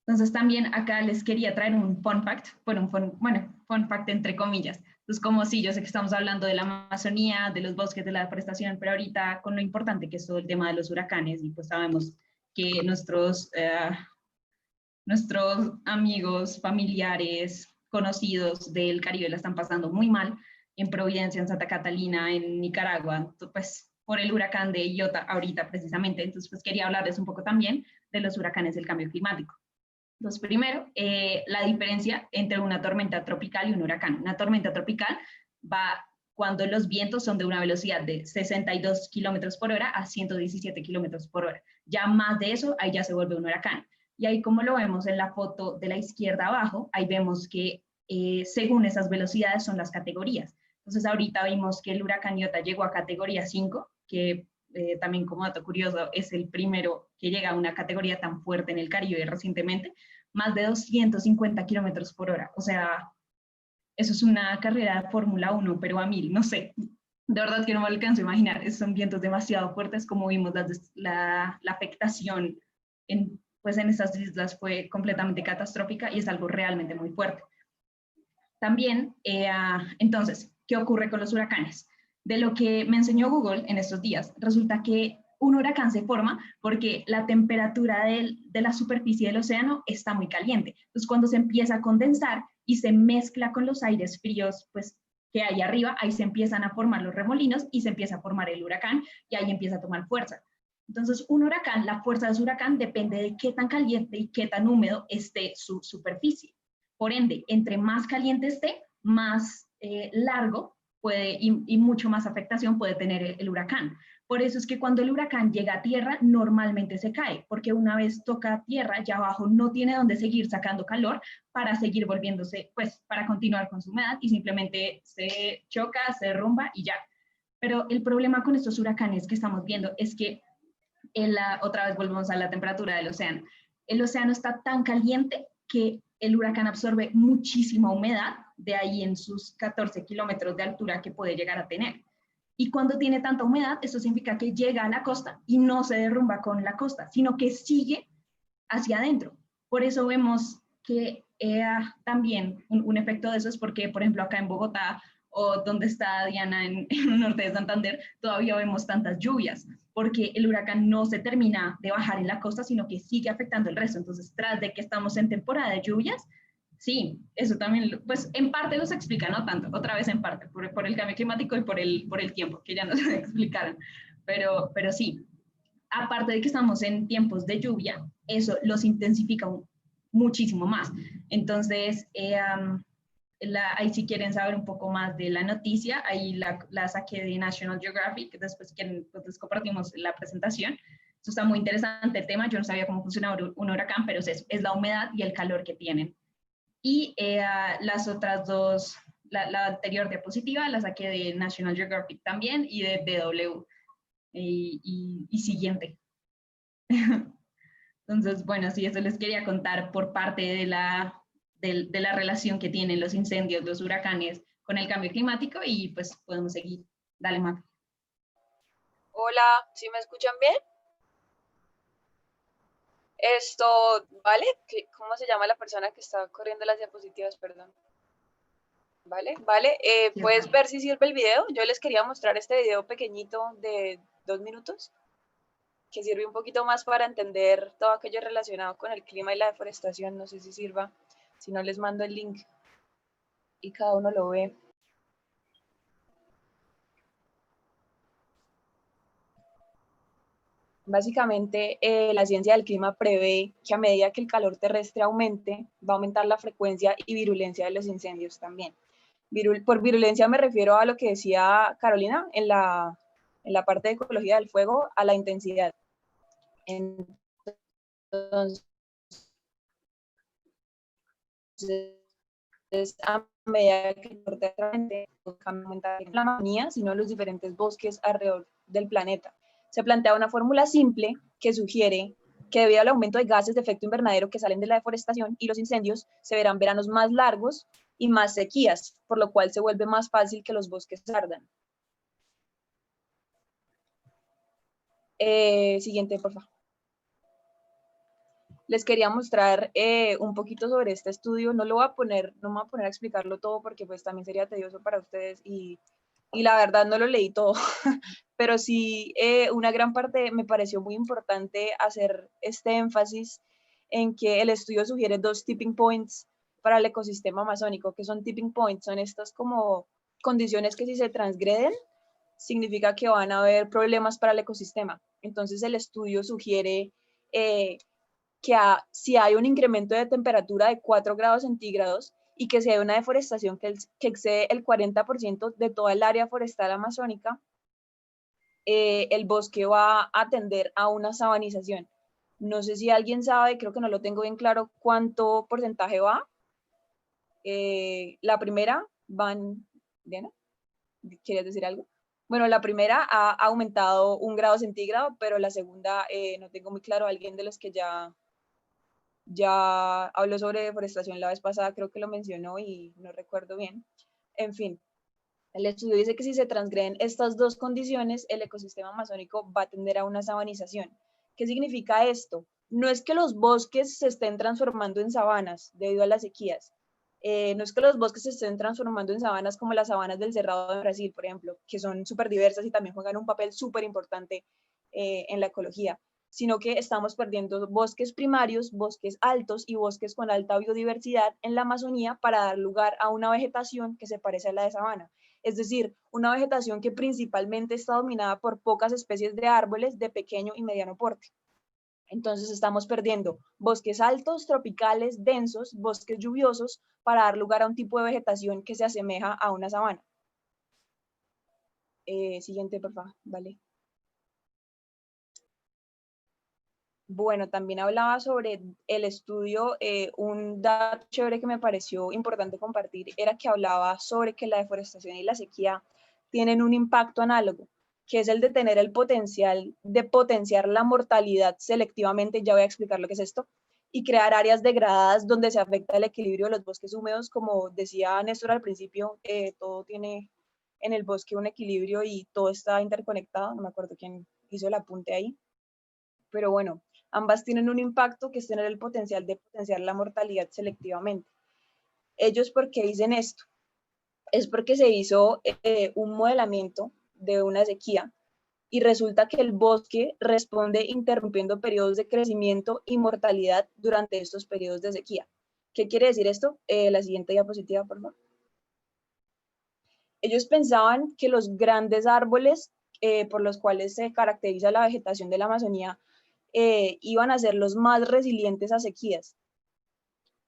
Speaker 3: Entonces también acá les quería traer un fun fact, bueno, fun fact entre comillas. Entonces como sí, yo sé que estamos hablando de la Amazonía, de los bosques, de la deforestación, pero ahorita con lo importante que es todo el tema de los huracanes, y pues sabemos que nuestros amigos, familiares, conocidos del Caribe la están pasando muy mal, en Providencia, en Santa Catalina, en Nicaragua, pues por el huracán de Iota ahorita precisamente. Entonces pues quería hablarles un poco también de los huracanes del cambio climático. Entonces, primero, la diferencia entre una tormenta tropical y un huracán. Una tormenta tropical va cuando los vientos son de una velocidad de 62 kilómetros por hora a 117 kilómetros por hora. Ya más de eso, ahí ya se vuelve un huracán. Y ahí, como lo vemos en la foto de la izquierda abajo, ahí vemos que según esas velocidades son las categorías. Entonces, ahorita vimos que el huracán Iota llegó a categoría 5, que también como dato curioso es el primero que llega a una categoría tan fuerte en el Caribe recientemente, más de 250 kilómetros por hora. O sea, eso es una carrera de Fórmula 1, pero a 1000, no sé. De verdad que no me alcanzo a imaginar. Son vientos demasiado fuertes, como vimos la afectación pues en estas islas fue completamente catastrófica y es algo realmente muy fuerte. También, entonces, ¿qué ocurre con los huracanes? De lo que me enseñó Google en estos días, resulta que un huracán se forma porque la temperatura de la superficie del océano está muy caliente. Entonces, cuando se empieza a condensar y se mezcla con los aires fríos, pues, que hay arriba, ahí se empiezan a formar los remolinos y se empieza a formar el huracán y ahí empieza a tomar fuerza. Entonces, un huracán, la fuerza de su huracán depende de qué tan caliente y qué tan húmedo esté su superficie. Por ende, entre más caliente esté, más largo puede y mucho más afectación puede tener el huracán. Por eso es que cuando el huracán llega a tierra, normalmente se cae, porque una vez toca tierra, ya abajo no tiene dónde seguir sacando calor para seguir volviéndose, pues, para continuar con su humedad, y simplemente se choca, se derrumba y ya. Pero el problema con estos huracanes que estamos viendo es que otra vez volvemos a la temperatura del océano. El océano está tan caliente que el huracán absorbe muchísima humedad, de ahí en sus 14 kilómetros de altura que puede llegar a tener. Y cuando tiene tanta humedad, eso significa que llega a la costa y no se derrumba con la costa, sino que sigue hacia adentro. Por eso vemos que también un efecto de eso es porque, por ejemplo, acá en Bogotá o donde está Diana en el norte de Santander, todavía vemos tantas lluvias, porque el huracán no se termina de bajar en la costa, sino que sigue afectando el resto. Entonces, tras de que estamos en temporada de lluvias, sí, eso también, pues en parte nos explica, no tanto, otra vez en parte, por el cambio climático y por el tiempo, que ya nos explicaron, pero sí, aparte de que estamos en tiempos de lluvia, eso los intensifica muchísimo más. Entonces, ahí si quieren saber un poco más de la noticia, ahí la saqué de National Geographic, después pues les compartimos la presentación. Eso está muy interesante el tema, yo no sabía cómo funcionaba un huracán, pero es la humedad y el calor que tienen. Y las otras dos, la anterior diapositiva la saqué de National Geographic también y de DW. Y siguiente. Entonces, bueno, sí, eso les quería contar por parte de la relación que tienen los incendios, los huracanes con el cambio climático, y pues podemos seguir. Dale, Mac.
Speaker 5: Hola, ¿sí me escuchan bien? ¿Vale? ¿Cómo se llama la persona que está corriendo las diapositivas? Perdón. ¿Vale? ¿Puedes ver si sirve el video? Yo les quería mostrar este video pequeñito de 2 minutos, que sirve un poquito más para entender todo aquello relacionado con el clima y la deforestación. No sé si sirva, si no les mando el link y cada uno lo ve. Básicamente, la ciencia del clima prevé que a medida que el calor terrestre aumente, va a aumentar la frecuencia y virulencia de los incendios también. Por virulencia me refiero a lo que decía Carolina en la parte de ecología del fuego, a la intensidad. Entonces, a medida que el calor terrestre aumente, la Amazonía, sino los diferentes bosques alrededor del planeta. Se plantea una fórmula simple que sugiere que debido al aumento de gases de efecto invernadero que salen de la deforestación y los incendios, se verán veranos más largos y más sequías, por lo cual se vuelve más fácil que los bosques ardan. Siguiente, por favor. Les quería mostrar un poquito sobre este estudio. No me voy a poner a explicarlo todo porque pues también sería tedioso para ustedes y la verdad no lo leí todo, pero sí una gran parte me pareció muy importante hacer este énfasis en que el estudio sugiere 2 tipping points para el ecosistema amazónico. ¿Qué son tipping points? Son estas como condiciones que si se transgreden, significa que van a haber problemas para el ecosistema. Entonces el estudio sugiere que si hay un incremento de temperatura de 4 grados centígrados y que si hay una deforestación que excede el 40% de toda el área forestal amazónica, el bosque va a tender a una sabanización. No sé si alguien sabe, creo que no lo tengo bien claro, cuánto porcentaje va. La primera van, Diana, ¿querías decir algo? Bueno, la primera ha aumentado 1 grado centígrado, pero la segunda no tengo muy claro. Alguien de los que ya habló sobre deforestación la vez pasada, creo que lo mencionó y no recuerdo bien. En fin, el estudio dice que si se transgreden estas 2 condiciones, el ecosistema amazónico va a tender a una sabanización. ¿Qué significa esto? No es que los bosques se estén transformando en sabanas debido a las sequías. No es que los bosques se estén transformando en sabanas como las sabanas del Cerrado de Brasil, por ejemplo, que son súper diversas y también juegan un papel súper importante en la ecología, sino que estamos perdiendo bosques primarios, bosques altos y bosques con alta biodiversidad en la Amazonía para dar lugar a una vegetación que se parece a la de sabana. Es decir, una vegetación que principalmente está dominada por pocas especies de árboles de pequeño y mediano porte. Entonces estamos perdiendo bosques altos, tropicales, densos, bosques lluviosos para dar lugar a un tipo de vegetación que se asemeja a una sabana. Siguiente, por favor, vale. Bueno, también hablaba sobre el estudio, un dato chévere que me pareció importante compartir era que hablaba sobre que la deforestación y la sequía tienen un impacto análogo, que es el de tener el potencial de potenciar la mortalidad selectivamente, ya voy a explicar lo que es esto, y crear áreas degradadas donde se afecta el equilibrio de los bosques húmedos. Como decía Néstor al principio, todo tiene en el bosque un equilibrio y todo está interconectado, no me acuerdo quién hizo el apunte ahí, pero bueno, ambas tienen un impacto que es tener el potencial de potenciar la mortalidad selectivamente. ¿Ellos por qué dicen esto? Es porque se hizo un modelamiento de una sequía y resulta que el bosque responde interrumpiendo periodos de crecimiento y mortalidad durante estos periodos de sequía. ¿Qué quiere decir esto? La siguiente diapositiva, por favor. Ellos pensaban que los grandes árboles por los cuales se caracteriza la vegetación de la Amazonía iban a ser los más resilientes a sequías.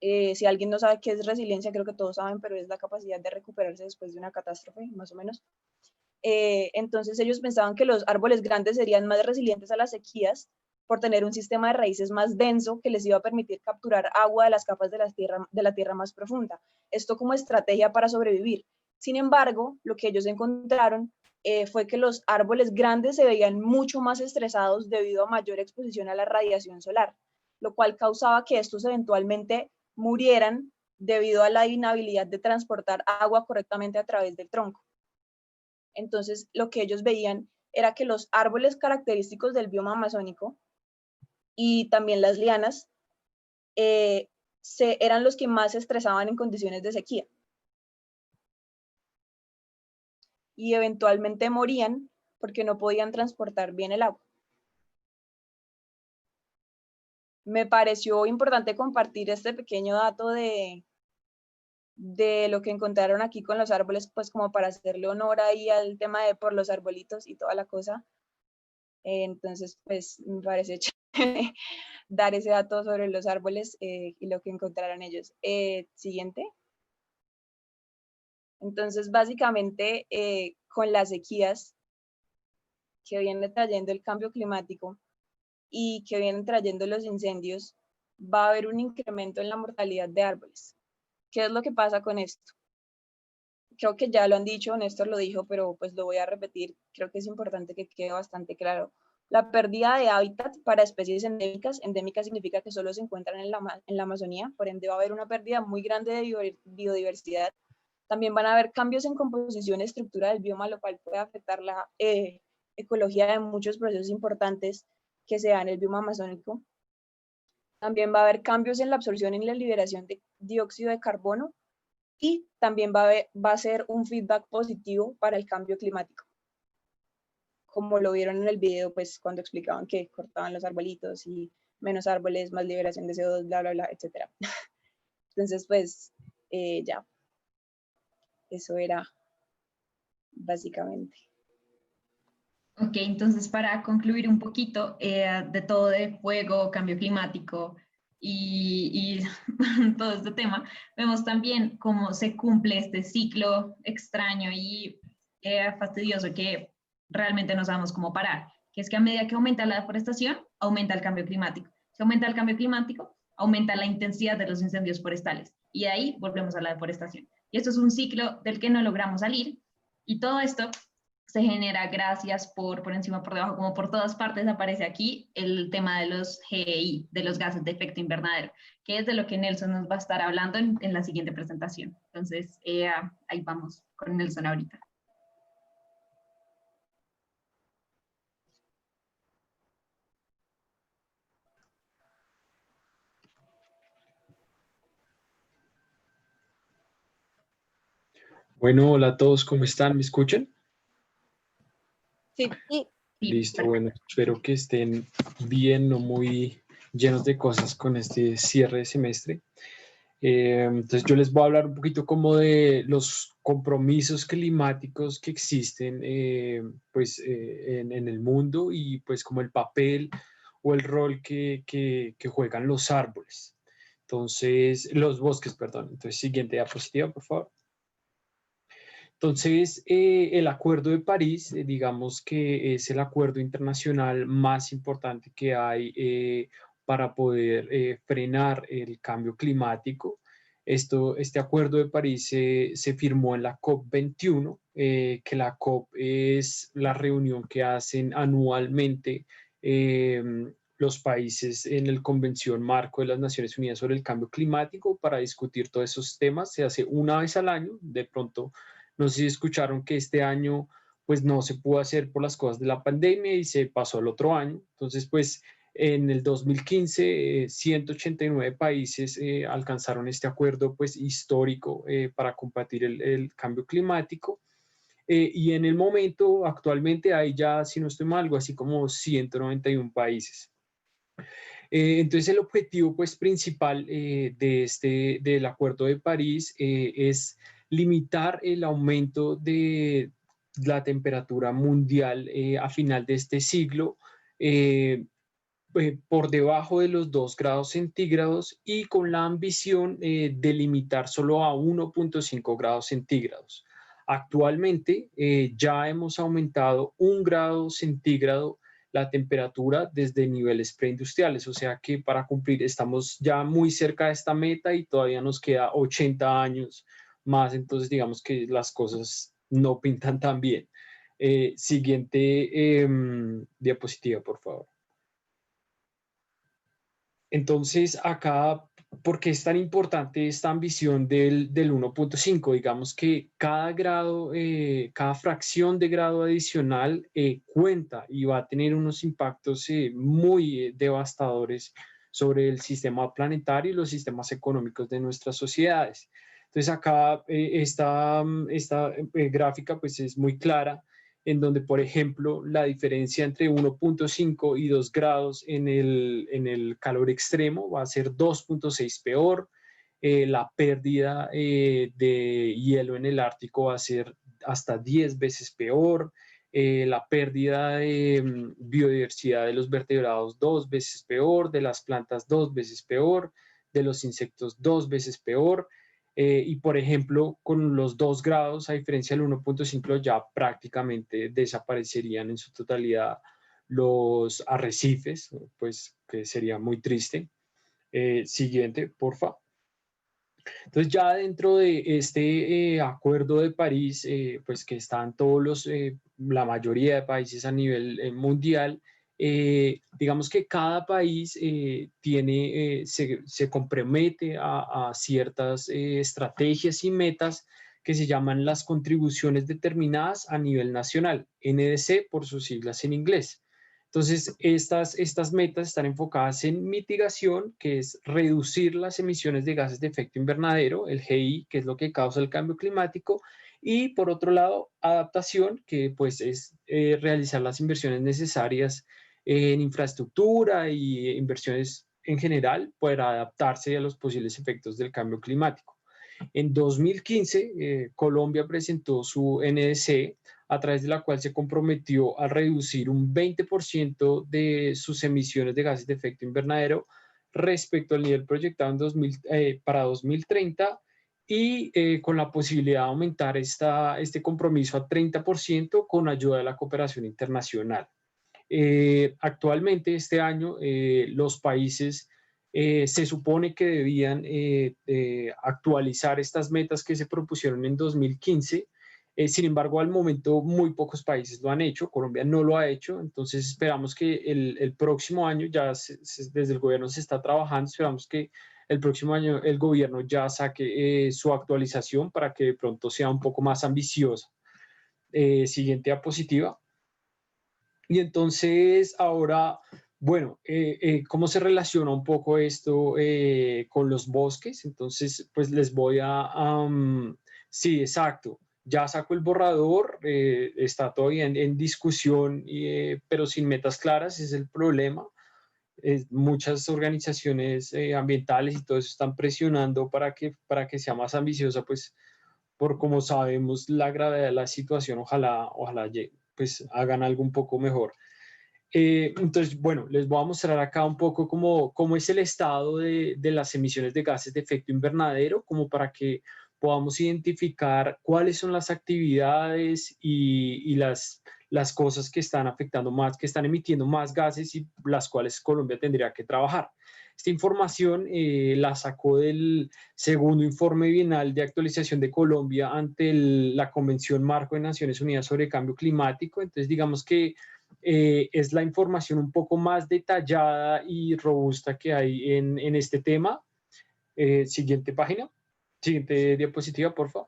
Speaker 5: Si alguien no sabe qué es resiliencia, creo que todos saben, pero es la capacidad de recuperarse después de una catástrofe, más o menos. Entonces ellos pensaban que los árboles grandes serían más resilientes a las sequías por tener un sistema de raíces más denso que les iba a permitir capturar agua de las capas de la tierra más profunda. Esto como estrategia para sobrevivir. Sin embargo, lo que ellos encontraron fue que los árboles grandes se veían mucho más estresados debido a mayor exposición a la radiación solar, lo cual causaba que estos eventualmente murieran debido a la inhabilidad de transportar agua correctamente a través del tronco. Entonces, lo que ellos veían era que los árboles característicos del bioma amazónico y también las lianas eran los que más se estresaban en condiciones de sequía. Y eventualmente morían porque no podían transportar bien el agua. Me pareció importante compartir este pequeño dato de lo que encontraron aquí con los árboles, pues como para hacerle honor ahí al tema de por los arbolitos y toda la cosa. Entonces, pues me parece chévere dar ese dato sobre los árboles y lo que encontraron ellos. Siguiente. Entonces, básicamente, con las sequías que viene trayendo el cambio climático y que vienen trayendo los incendios, va a haber un incremento en la mortalidad de árboles. ¿Qué es lo que pasa con esto? creo que ya lo han dicho, Néstor lo dijo, pero pues lo voy a repetir, creo que es importante que quede bastante claro. La pérdida de hábitat para especies endémicas, endémica significa que solo se encuentran en la Amazonía, por ende va a haber una pérdida muy grande de biodiversidad. También van a haber cambios en composición y estructura del bioma, lo cual puede afectar la ecología de muchos procesos importantes que se dan en el bioma amazónico. También va a haber cambios en la absorción y la liberación de dióxido de carbono, y también va a ser un feedback positivo para el cambio climático. Como lo vieron en el video, pues cuando explicaban que cortaban los arbolitos y menos árboles, más liberación de CO2, bla, bla, bla, etc. Entonces, pues, ya, eso era básicamente.
Speaker 3: Ok, entonces para concluir un poquito de todo de fuego, cambio climático y todo este tema, vemos también cómo se cumple este ciclo extraño y fastidioso que realmente no sabemos cómo parar, que es que a medida que aumenta la deforestación, aumenta el cambio climático. Si aumenta el cambio climático, aumenta la intensidad de los incendios forestales y de ahí volvemos a la deforestación. Y esto es un ciclo del que no logramos salir y todo esto se genera gracias por encima, por debajo, como por todas partes aparece aquí el tema de los GEI, de los gases de efecto invernadero, que es de lo que Nelson nos va a estar hablando en la siguiente presentación. Entonces, ahí vamos con Nelson ahorita.
Speaker 6: Bueno, hola a todos, ¿cómo están? ¿Me escuchan?
Speaker 5: Sí.
Speaker 4: Sí,
Speaker 3: Sí,
Speaker 6: Listo, bueno, espero que estén bien, no muy llenos de cosas con este cierre de semestre. Entonces yo les voy a hablar un poquito como de los compromisos climáticos que existen en el mundo y pues como el papel o el rol que juegan los árboles. Entonces, los bosques, perdón. Entonces, siguiente diapositiva, por favor. Entonces, el Acuerdo de París, digamos que es el acuerdo internacional más importante que hay para poder frenar el cambio climático. Este Acuerdo de París se firmó en la COP21, que la COP es la reunión que hacen anualmente eh, los países en el Convención Marco de las Naciones Unidas sobre el Cambio Climático para discutir todos esos temas. Se hace una vez al año, de pronto. No sé si escucharon que este año pues no se pudo hacer por las cosas de la pandemia y se pasó al otro año. Entonces pues en el 2015 189 países alcanzaron este acuerdo pues histórico para combatir el cambio climático. Y en el momento actualmente hay ya, si no estoy mal, algo así como 191 países. Entonces el objetivo pues principal del Acuerdo de París es limitar el aumento de la temperatura mundial a final de este siglo por debajo de los 2 grados centígrados y con la ambición de limitar solo a 1,5 grados centígrados. Actualmente ya hemos aumentado 1 grado centígrado la temperatura desde niveles preindustriales, o sea que para cumplir estamos ya muy cerca de esta meta y todavía nos queda 80 años más, entonces digamos que las cosas no pintan tan bien. Siguiente diapositiva, por favor. Entonces, acá, ¿por qué es tan importante esta ambición del 1,5? Digamos que cada grado, cada fracción de grado adicional cuenta y va a tener unos impactos muy devastadores sobre el sistema planetario y los sistemas económicos de nuestras sociedades. Entonces, acá esta gráfica pues es muy clara en donde, por ejemplo, la diferencia entre 1,5 y 2 grados en el calor extremo va a ser 2,6 peor. La pérdida de hielo en el Ártico va a ser hasta 10 veces peor. La pérdida de biodiversidad de los vertebrados 2 veces peor, de las plantas 2 veces peor, de los insectos 2 veces peor. Y por ejemplo, con los 2 grados, a diferencia del 1,5, ya prácticamente desaparecerían en su totalidad los arrecifes, pues que sería muy triste. Siguiente, porfa. Entonces ya dentro de este Acuerdo de París, pues que están la mayoría de países a nivel mundial, digamos que cada país se compromete a ciertas estrategias y metas que se llaman las contribuciones determinadas a nivel nacional, NDC por sus siglas en inglés. Entonces, estas metas están enfocadas en mitigación, que es reducir las emisiones de gases de efecto invernadero, el GI, que es lo que causa el cambio climático, y por otro lado, adaptación, que pues es realizar las inversiones necesarias en infraestructura y inversiones en general para adaptarse a los posibles efectos del cambio climático. En 2015, Colombia presentó su NDC, a través de la cual se comprometió a reducir un 20% de sus emisiones de gases de efecto invernadero respecto al nivel proyectado para 2030 y con la posibilidad de aumentar este compromiso a 30% con ayuda de la cooperación internacional. Actualmente, este año, los países se supone que debían actualizar estas metas que se propusieron en 2015. Sin embargo, al momento muy pocos países lo han hecho. Colombia no lo ha hecho. Entonces esperamos que el próximo año, desde el gobierno se está trabajando, esperamos que el próximo año el gobierno ya saque su actualización para que de pronto sea un poco más ambiciosa. Siguiente diapositiva. Y entonces ahora, bueno, ¿cómo se relaciona un poco esto con los bosques? Entonces, pues les voy sí, exacto. Ya saco el borrador, está todavía en discusión, pero sin metas claras, es el problema. Muchas organizaciones ambientales y todo eso están presionando para que sea más ambiciosa, pues por como sabemos la gravedad de la situación, ojalá pues hagan algo un poco mejor. Entonces, bueno, les voy a mostrar acá un poco cómo es el estado de las emisiones de gases de efecto invernadero, como para que podamos identificar cuáles son las actividades y las cosas que están afectando más, que están emitiendo más gases y las cuales Colombia tendría que trabajar. Esta información la sacó del segundo informe bienal de actualización de Colombia ante la Convención Marco de Naciones Unidas sobre Cambio Climático. Entonces, digamos que es la información un poco más detallada y robusta que hay en este tema. Siguiente página, siguiente diapositiva, por favor.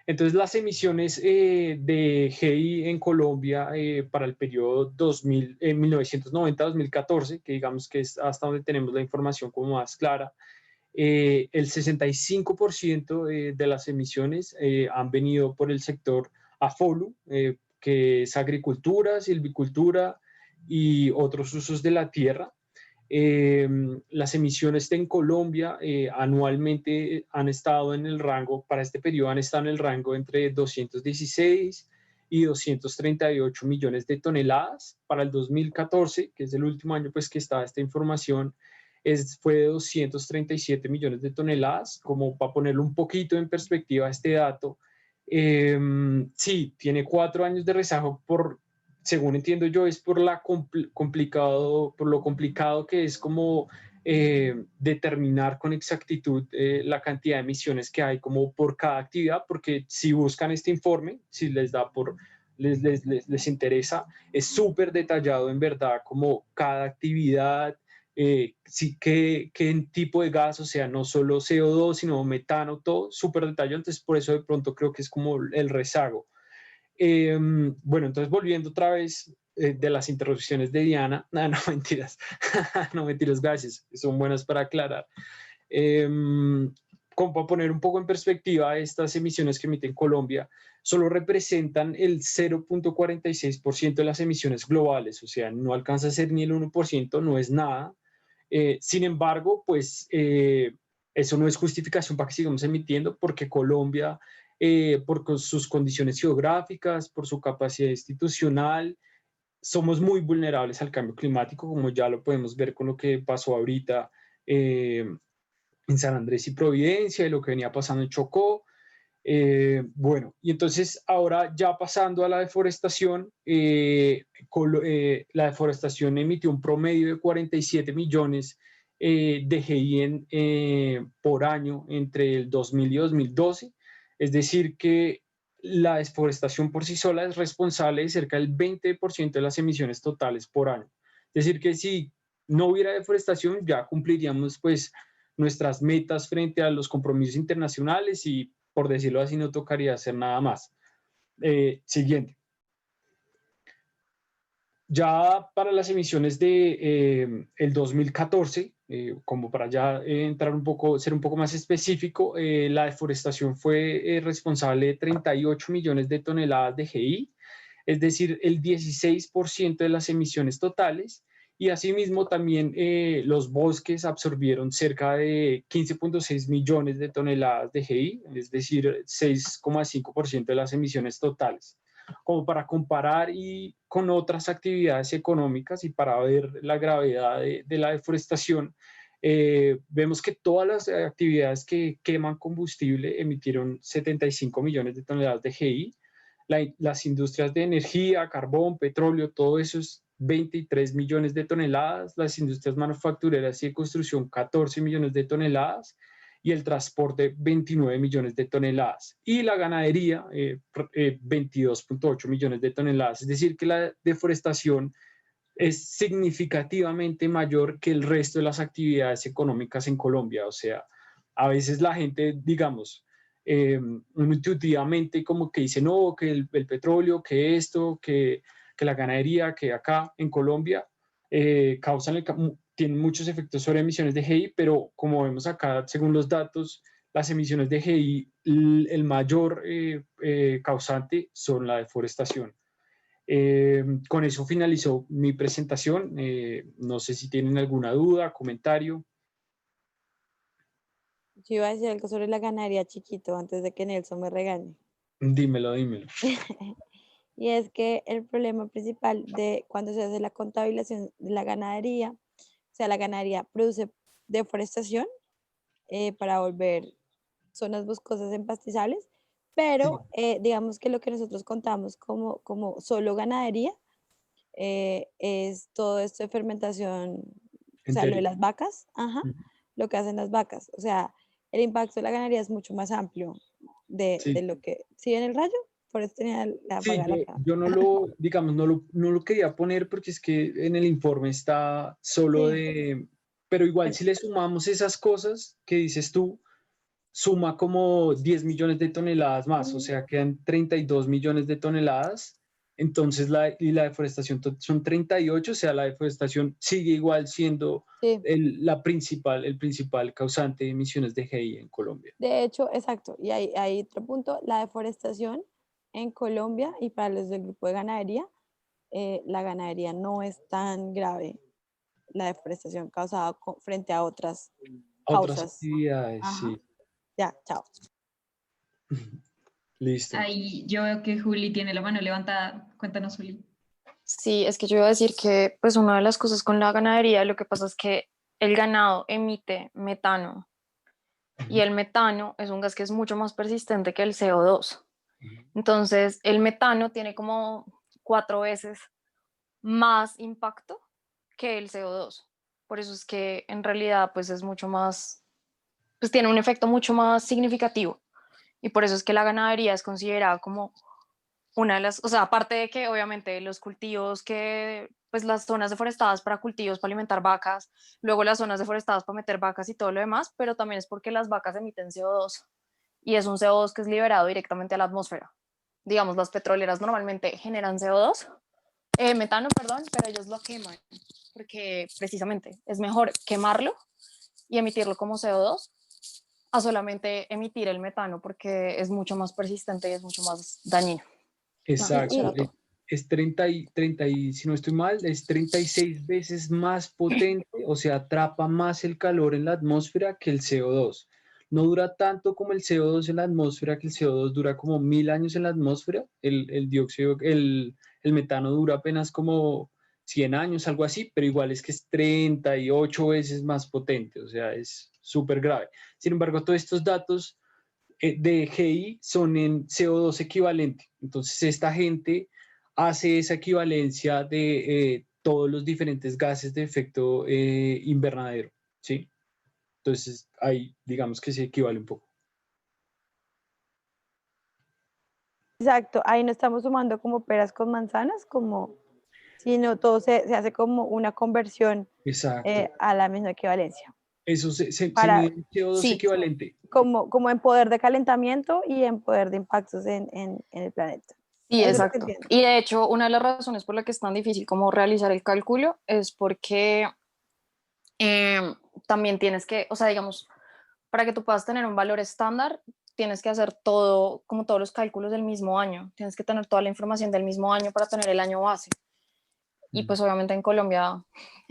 Speaker 6: Entonces, las emisiones de GI en Colombia para el periodo 1990-2014, que digamos que es hasta donde tenemos la información como más clara, el 65% de las emisiones han venido por el sector AFOLU, que es agricultura, silvicultura y otros usos de la tierra. Las emisiones en Colombia anualmente han estado en el rango, para este periodo han estado en el rango entre 216 y 238 millones de toneladas. Para el 2014, que es el último año pues que está esta información, fue de 237 millones de toneladas. Como para ponerlo un poquito en perspectiva este dato, sí, tiene 4 años de rezago según entiendo yo, es por lo complicado que es como determinar con exactitud la cantidad de emisiones que hay como por cada actividad, porque si buscan este informe, si les da les interesa, es súper detallado en verdad como cada actividad, qué tipo de gas, o sea, no solo CO2, sino metano, todo súper detallado. Entonces, por eso de pronto creo que es como el rezago. Bueno, entonces volviendo otra vez de las interrupciones de Diana, no, no mentiras, no mentiras, gracias, son buenas para aclarar. Como para poner un poco en perspectiva, estas emisiones que emite Colombia solo representan el 0.46% de las emisiones globales, o sea, no alcanza a ser ni el 1%, no es nada. Sin embargo, pues eso no es justificación para que sigamos emitiendo, porque Colombia, por sus condiciones geográficas, por su capacidad institucional, somos muy vulnerables al cambio climático, como ya lo podemos ver con lo que pasó ahorita en San Andrés y Providencia, y lo que venía pasando en Chocó. Bueno, y entonces ahora ya pasando a la deforestación, la deforestación emitió un promedio de 47 millones DGI por año entre el 2000 y 2012. Es decir, que la deforestación por sí sola es responsable de cerca del 20% de las emisiones totales por año. Es decir, que si no hubiera deforestación, ya cumpliríamos pues nuestras metas frente a los compromisos internacionales y, por decirlo así, no tocaría hacer nada más. Siguiente. Ya para las emisiones de el 2014, como para ya entrar un poco, ser un poco más específico, la deforestación fue responsable de 38 millones de toneladas de GI, es decir, el 16% de las emisiones totales. Y asimismo también los bosques absorbieron cerca de 15.6 millones de toneladas de GI, es decir, 6,5% de las emisiones totales. Como para comparar y con otras actividades económicas y para ver la gravedad de la deforestación, vemos que todas las actividades que queman combustible emitieron 75 millones de toneladas de GI. Las industrias de energía, carbón, petróleo, todo eso es 23 millones de toneladas. Las industrias manufactureras y de construcción, 14 millones de toneladas. Y el transporte, 29 millones de toneladas. Y la ganadería, 22.8 millones de toneladas. Es decir, que la deforestación es significativamente mayor que el resto de las actividades económicas en Colombia. O sea, a veces la gente, digamos, intuitivamente como que dice, no, que el petróleo, que esto, que la ganadería, que acá en Colombia tienen muchos efectos sobre emisiones de GI, pero como vemos acá, según los datos, las emisiones de GI, el mayor causante son la deforestación. Con eso finalizó mi presentación. No sé si tienen alguna duda, comentario.
Speaker 4: Yo iba a decir algo sobre la ganadería chiquito antes de que Nelson me regañe.
Speaker 6: Dímelo, dímelo.
Speaker 4: Y es que el problema principal de cuando se hace la contabilización de la ganadería, o sea, la ganadería produce deforestación para volver zonas boscosas en pastizales, pero digamos que lo que nosotros contamos como solo ganadería es todo esto de fermentación, o sea, lo de las vacas, ajá, lo que hacen las vacas. O sea, el impacto de la ganadería es mucho más amplio de
Speaker 6: Sí.
Speaker 4: lo que... ¿Sí en el rayo? Por eso tenía la
Speaker 6: Sí,
Speaker 4: apagada la cámara.
Speaker 6: yo no lo, digamos, no lo quería poner porque es que en el informe está solo
Speaker 4: Sí.
Speaker 6: de, pero igual si le sumamos esas cosas que dices tú, suma como 10 millones de toneladas más, o sea, quedan 32 millones de toneladas, entonces la deforestación son 38, o sea, la deforestación sigue igual siendo
Speaker 4: Sí.
Speaker 6: el principal causante de emisiones de GI en Colombia.
Speaker 4: De hecho, exacto. Y hay otro punto, la deforestación en Colombia y para los del grupo de ganadería, la ganadería no es tan grave, la deforestación causada frente a otras
Speaker 6: Otras
Speaker 4: causas.
Speaker 6: actividades,
Speaker 4: Ajá.
Speaker 6: sí.
Speaker 4: Ya, chao.
Speaker 6: Listo.
Speaker 3: Ahí yo veo que Juli tiene la mano levantada. Cuéntanos, Juli.
Speaker 7: Sí, es que yo iba a decir que pues una de las cosas con la ganadería, lo que pasa es que el ganado emite metano y el metano es un gas que es mucho más persistente que el CO2. Entonces, el metano tiene como 4 veces más impacto que el CO2. Por eso es que en realidad pues es mucho más, pues tiene un efecto mucho más significativo. Y por eso es que la ganadería es considerada como una de las, o sea, aparte de que obviamente los cultivos que, pues las zonas deforestadas para cultivos, para alimentar vacas, luego las zonas deforestadas para meter vacas y todo lo demás, pero también es porque las vacas emiten CO2 y es un CO2 que es liberado directamente a la atmósfera. Digamos, las petroleras normalmente generan CO2, metano, perdón, pero ellos lo queman porque precisamente es mejor quemarlo y emitirlo como CO2 a solamente emitir el metano porque es mucho más persistente y es mucho más dañino.
Speaker 6: Exacto.
Speaker 7: Eso era todo.
Speaker 6: Es 30 y, si no estoy mal, es 36 veces más potente, o sea, atrapa más el calor en la atmósfera que el CO2. No dura tanto como el CO2 en la atmósfera, que el CO2 dura como 1000 años en la atmósfera. El dióxido, el metano dura apenas como 100 años, algo así, pero igual es que es 38 veces más potente, o sea, es súper grave. Sin embargo, todos estos datos de GI son en CO2 equivalente. Entonces, esta gente hace esa equivalencia de todos los diferentes gases de efecto invernadero. ¿sí? Entonces, ahí digamos que se equivale un poco.
Speaker 4: Exacto, ahí no estamos sumando como peras con manzanas, como, sino todo se hace como una conversión
Speaker 6: Exacto.
Speaker 4: a la misma equivalencia.
Speaker 6: Eso se
Speaker 4: Para,
Speaker 6: mide en CO2
Speaker 7: Sí,
Speaker 6: equivalente.
Speaker 4: como en poder de calentamiento y en poder de impactos en el planeta.
Speaker 7: sí,
Speaker 4: Eso es lo que
Speaker 7: exacto.
Speaker 4: entiendo.
Speaker 7: Y de hecho, una de las razones por la que es tan difícil como realizar el cálculo es porque también tienes que, o sea, digamos, para que tú puedas tener un valor estándar, tienes que hacer todo, como todos los cálculos del mismo año. Tienes que tener toda la información del mismo año para tener el año base. Y pues obviamente en Colombia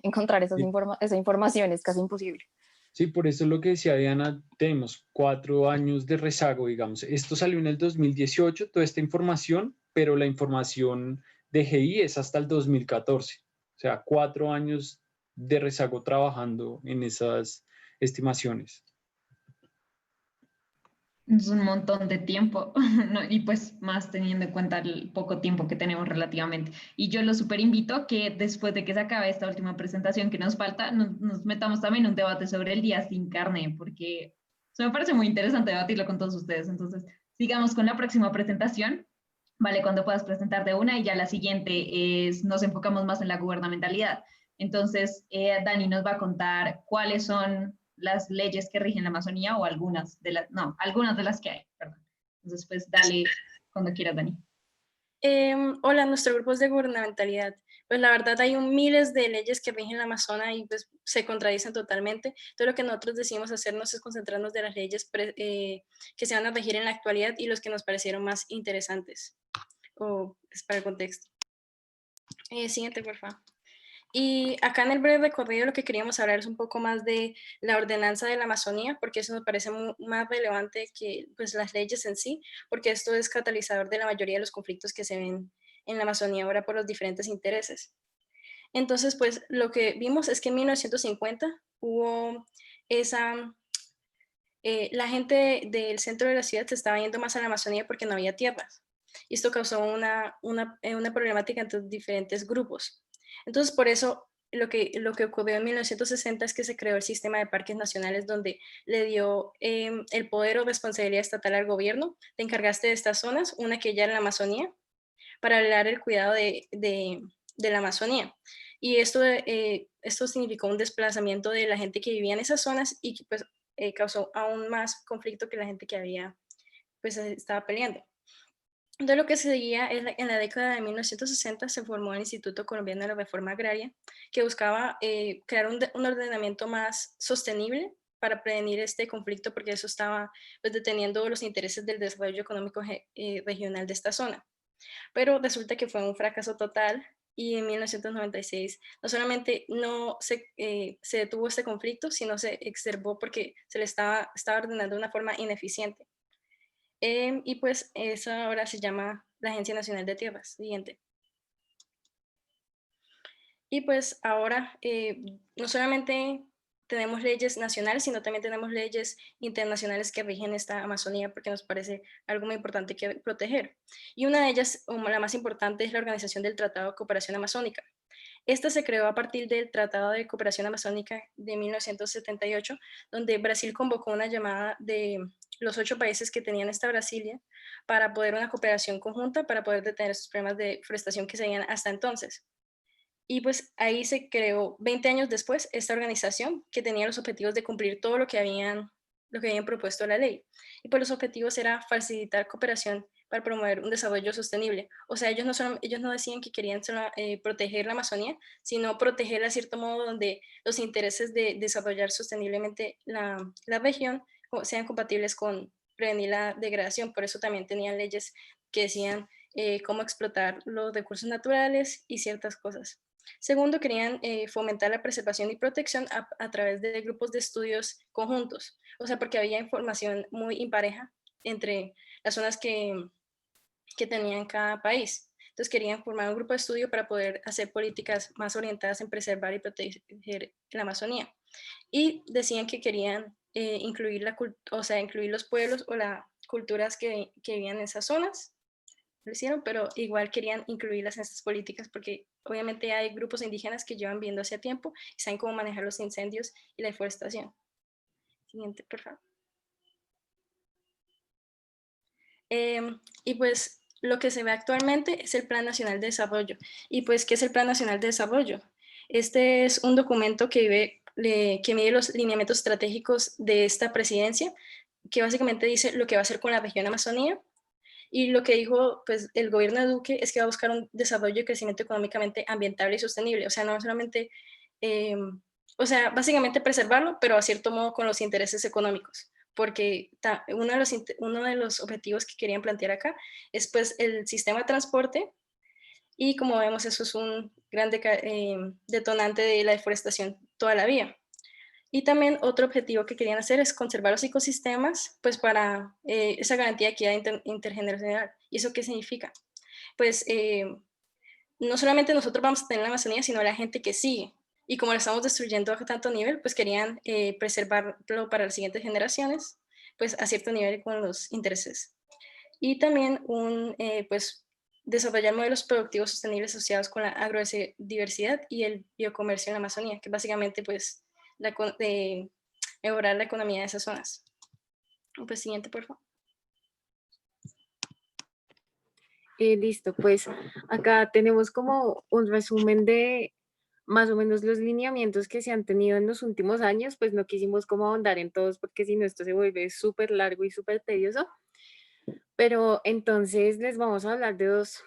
Speaker 7: encontrar esa información es casi imposible.
Speaker 6: Sí, por eso lo que decía Diana, tenemos 4 años de rezago, digamos. Esto salió en el 2018, toda esta información, pero la información de GI es hasta el 2014. O sea, 4 años de rezago trabajando en esas estimaciones.
Speaker 3: Es un montón de tiempo, ¿no? Y pues más teniendo en cuenta el poco tiempo que tenemos relativamente. Y yo lo súper invito a que después de que se acabe esta última presentación que nos falta, nos metamos también en un debate sobre el día sin carne, porque eso me parece muy interesante debatirlo con todos ustedes. Entonces, sigamos con la próxima presentación, ¿vale? Cuando puedas presentarte una y ya la siguiente es, nos enfocamos más en la gubernamentalidad. Entonces, Dani nos va a contar cuáles son las leyes que rigen la Amazonía o algunas de las, no, algunas de las que hay, perdón. Entonces, pues dale cuando quieras, Dani.
Speaker 8: Hola, nuestro grupo es de gubernamentalidad. Pues la verdad hay miles de leyes que rigen la Amazona y pues se contradicen totalmente. Todo lo que nosotros decidimos hacernos es concentrarnos de las leyes que se van a regir en la actualidad y los que nos parecieron más interesantes. O es para el contexto. Siguiente, por favor. Y acá en el breve recorrido lo que queríamos hablar es un poco más de la ordenanza de la Amazonía, porque eso nos parece más relevante que pues, las leyes en sí, porque esto es catalizador de la mayoría de los conflictos que se ven en la Amazonía ahora por los diferentes intereses. Entonces, pues lo que vimos es que en 1950 hubo esa... la gente del centro de la ciudad se estaba yendo más a la Amazonía porque no había tierras. Y esto causó una problemática entre diferentes grupos. Entonces, por eso lo que ocurrió en 1960 es que se creó el sistema de parques nacionales donde le dio el poder o responsabilidad estatal al gobierno de encargarse de estas zonas, una que ya era la Amazonía, para velar el cuidado de la Amazonía. Y esto significó un desplazamiento de la gente que vivía en esas zonas y que pues, causó aún más conflicto que la gente que pues, estaba peleando. Entonces, lo que seguía es en la década de 1960 se formó el Instituto Colombiano de la Reforma Agraria, que buscaba crear un ordenamiento más sostenible para prevenir este conflicto, porque eso estaba pues, deteniendo los intereses del desarrollo económico regional de esta zona. Pero resulta que fue un fracaso total y en 1996 no solamente no se detuvo este conflicto, sino se exacerbó porque se le estaba ordenando de una forma ineficiente. Y pues eso ahora se llama la Agencia Nacional de Tierras. Siguiente. Y pues ahora no solamente tenemos leyes nacionales, sino también tenemos leyes internacionales que rigen esta Amazonía porque nos parece algo muy importante que proteger. Y una de ellas, o la más importante, es la Organización del Tratado de Cooperación Amazónica. Esta se creó a partir del Tratado de Cooperación Amazónica de 1978, donde Brasil convocó una llamada de los 8 países que tenían esta Brasilia para poder una cooperación conjunta para poder detener esos problemas de deforestación que se veían hasta entonces. Y pues ahí se creó 20 años después esta organización que tenía los objetivos de cumplir todo lo que habían propuesto la ley. Y pues los objetivos era facilitar cooperación para promover un desarrollo sostenible. O sea, ellos no decían que querían solo, proteger la Amazonía, sino protegerla de cierto modo donde los intereses de desarrollar sosteniblemente la región sean compatibles con prevenir la degradación. Por eso también tenían leyes que decían cómo explotar los recursos naturales y ciertas cosas. Segundo, querían fomentar la preservación y protección a través de grupos de estudios conjuntos, o sea, porque había información muy impareja entre las zonas que tenían cada país. Entonces querían formar un grupo de estudio para poder hacer políticas más orientadas en preservar y proteger la Amazonía. Y decían que querían incluir los pueblos o las culturas que vivían en esas zonas. Lo hicieron, pero igual querían incluirlas en estas políticas porque obviamente hay grupos indígenas que llevan viendo hace tiempo y saben cómo manejar los incendios y la deforestación. Siguiente, por favor. Y pues lo que se ve actualmente es el Plan Nacional de Desarrollo. ¿Y pues qué es el Plan Nacional de Desarrollo? Este es un documento que mide los lineamientos estratégicos de esta presidencia, que básicamente dice lo que va a hacer con la región Amazonía. Y lo que dijo pues, el gobierno de Duque es que va a buscar un desarrollo y crecimiento económicamente ambientable y sostenible. O sea, no solamente, o sea, básicamente preservarlo, pero a cierto modo con los intereses económicos. Porque uno de los objetivos que querían plantear acá es pues el sistema de transporte, y como vemos eso es un gran detonante de la deforestación toda la vía. Y también otro objetivo que querían hacer es conservar los ecosistemas, pues para esa garantía de equidad intergeneracional. ¿Y eso qué significa? Pues no solamente nosotros vamos a tener la Amazonía, sino la gente que sigue. Y como lo estamos destruyendo a tanto nivel, pues querían preservarlo para las siguientes generaciones, pues a cierto nivel con los intereses. Y también pues desarrollar modelos productivos sostenibles asociados con la agrodiversidad y el biocomercio en la Amazonía, que básicamente pues mejorar la economía de esas zonas. Pues siguiente, por favor.
Speaker 7: Listo, pues acá tenemos como un resumen de más o menos los lineamientos que se han tenido en los últimos años, pues no quisimos como ahondar en todos porque si no esto se vuelve súper largo y súper tedioso, pero entonces les vamos a hablar de dos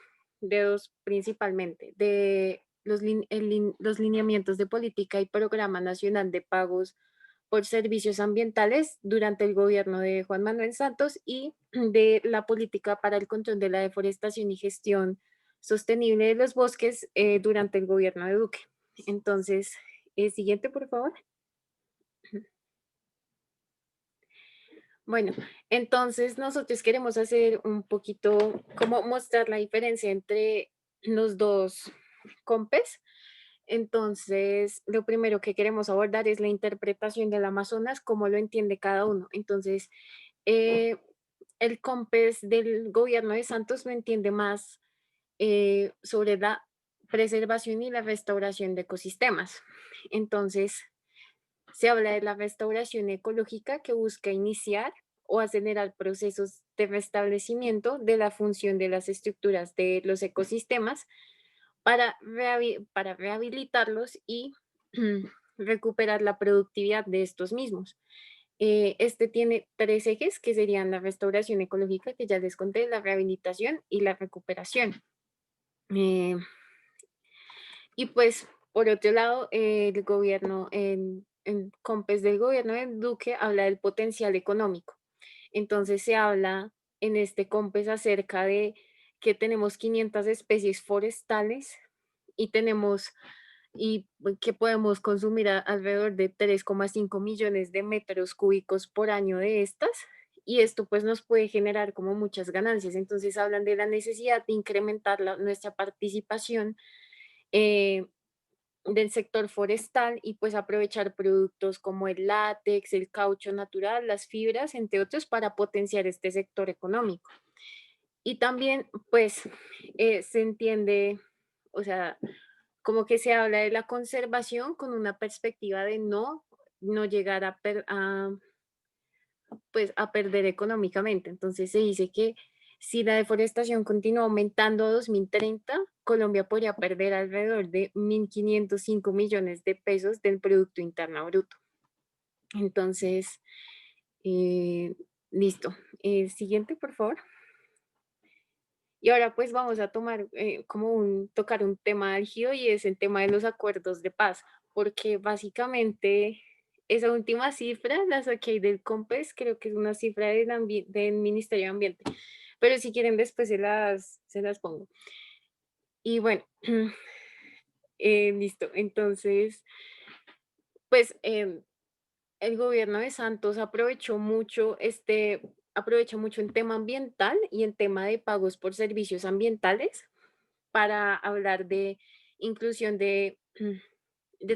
Speaker 7: principalmente, de los lineamientos de política y programa nacional de pagos por servicios ambientales durante el gobierno de Juan Manuel Santos y de la política para el control de la deforestación y gestión sostenible de los bosques durante el gobierno de Duque. Entonces, siguiente, por favor. Bueno, entonces nosotros queremos hacer un poquito, como mostrar la diferencia entre los dos COMPES. Entonces, lo primero que queremos abordar es la interpretación del Amazonas, cómo lo entiende cada uno. Entonces, el COMPES del gobierno de Santos lo entiende más sobre la preservación y la restauración de ecosistemas. Entonces, se habla de la restauración ecológica que busca iniciar o acelerar procesos de restablecimiento de la función de las estructuras de los ecosistemas para rehabilitarlos y recuperar la productividad de estos mismos. Este tiene 3 ejes que serían la restauración ecológica, que ya les conté, la rehabilitación y la recuperación. Y pues, por otro lado, el gobierno, en COMPES del gobierno de Duque habla del potencial económico. Entonces se habla en este COMPES acerca de que tenemos 500 especies forestales y que podemos consumir alrededor de 3,5 millones de metros cúbicos por año de estas, y esto pues nos puede generar como muchas ganancias. Entonces hablan de la necesidad de incrementar nuestra participación del sector forestal y pues aprovechar productos como el látex, el caucho natural, las fibras, entre otros, para potenciar este sector económico. Y también pues se entiende, o sea, como que se habla de la conservación con una perspectiva de no llegar pues, a perder económicamente. Entonces se dice que si la deforestación continúa aumentando a 2030, Colombia podría perder alrededor de 1.505 millones de pesos del Producto Interno Bruto. Entonces, listo. Siguiente, por favor. Y ahora pues vamos a tomar tocar un tema álgido, y es el tema de los acuerdos de paz, porque básicamente esa última cifra la saqué del COMPES, creo que es una cifra del Ministerio de Ambiente, pero si quieren después se las pongo. Y bueno, listo. Entonces, pues el gobierno de Santos aprovecha mucho en tema ambiental y en tema de pagos por servicios ambientales para hablar de inclusión de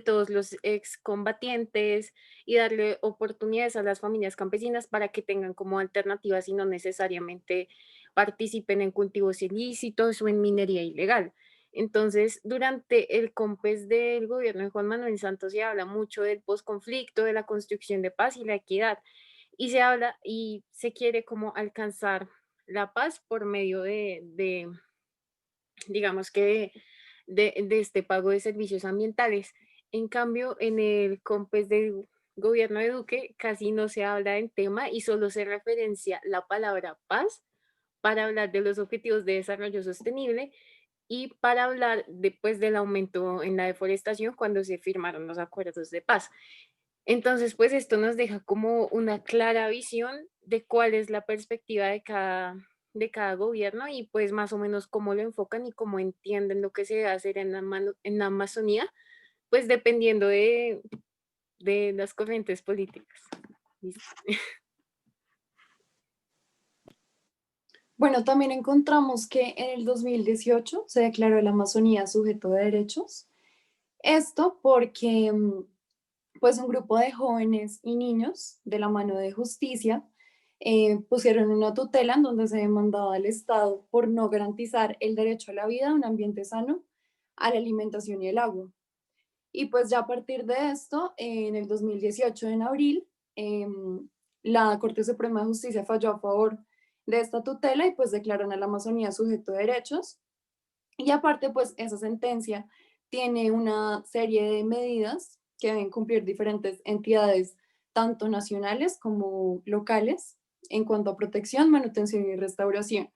Speaker 7: todos los excombatientes y darle oportunidades a las familias campesinas para que tengan como alternativas y no necesariamente participen en cultivos ilícitos o en minería ilegal.
Speaker 9: Entonces, durante el COMPES del gobierno de Juan Manuel Santos se habla mucho del posconflicto, de la construcción de paz y la equidad. Y se habla y se quiere como alcanzar la paz por medio digamos que, de este pago de servicios ambientales. En cambio, en el COMPES del gobierno de Duque casi no se habla del tema y solo se referencia la palabra paz para hablar de los objetivos de desarrollo sostenible y para hablar después del aumento en la deforestación cuando se firmaron los acuerdos de paz. Entonces, pues esto nos deja como una clara visión de cuál es la perspectiva de cada gobierno y pues más o menos cómo lo enfocan y cómo entienden lo que se debe hacer en la Amazonía, pues dependiendo de las corrientes políticas. Listo.
Speaker 10: Bueno, también encontramos que en el 2018 se declaró la Amazonía sujeto de derechos. Esto porque pues un grupo de jóvenes y niños de la mano de justicia pusieron una tutela en donde se demandaba al Estado por no garantizar el derecho a la vida, a un ambiente sano, a la alimentación y el agua. Y pues ya a partir de esto, en el 2018, en abril, la Corte Suprema de Justicia falló a favor de esta tutela y pues declaran a la Amazonía sujeto de derechos. Y aparte, pues esa sentencia tiene una serie de medidas que deben cumplir diferentes entidades, tanto nacionales como locales, en cuanto a protección, manutención y restauración.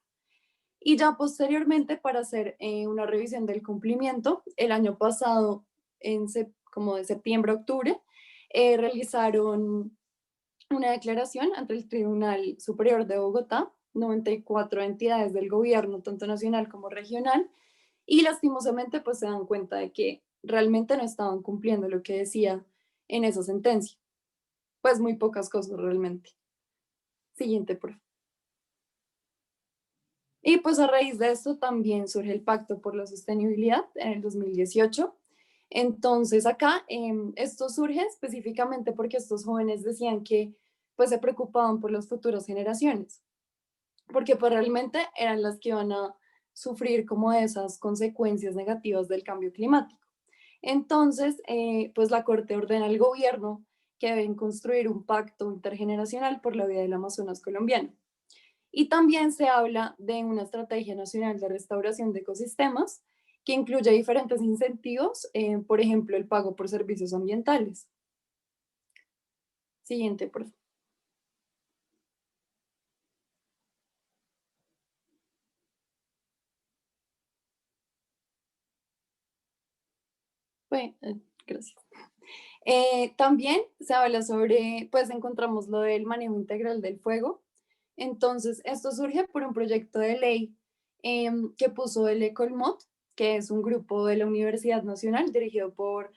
Speaker 10: Y ya posteriormente, para hacer una revisión del cumplimiento, el año pasado, como de septiembre a octubre, realizaron una declaración ante el Tribunal Superior de Bogotá, 94 entidades del gobierno, tanto nacional como regional, y lastimosamente pues se dan cuenta de que realmente no estaban cumpliendo lo que decía en esa sentencia. Pues muy pocas cosas realmente. Siguiente, por favor. Y pues a raíz de esto también surge el Pacto por la Sostenibilidad en el 2018. Entonces acá esto surge específicamente porque estos jóvenes decían que pues se preocupaban por las futuras generaciones, porque pues realmente eran las que iban a sufrir como esas consecuencias negativas del cambio climático. Entonces, pues la Corte ordena al gobierno que deben construir un pacto intergeneracional por la vida del Amazonas colombiano. Y también se habla de una estrategia nacional de restauración de ecosistemas que incluye diferentes incentivos, por ejemplo, el pago por servicios ambientales. Siguiente, por favor. Bueno, gracias. También se habla sobre, pues encontramos lo del manejo integral del fuego. Entonces, esto surge por un proyecto de ley que puso el Ecolmot, que es un grupo de la Universidad Nacional dirigido por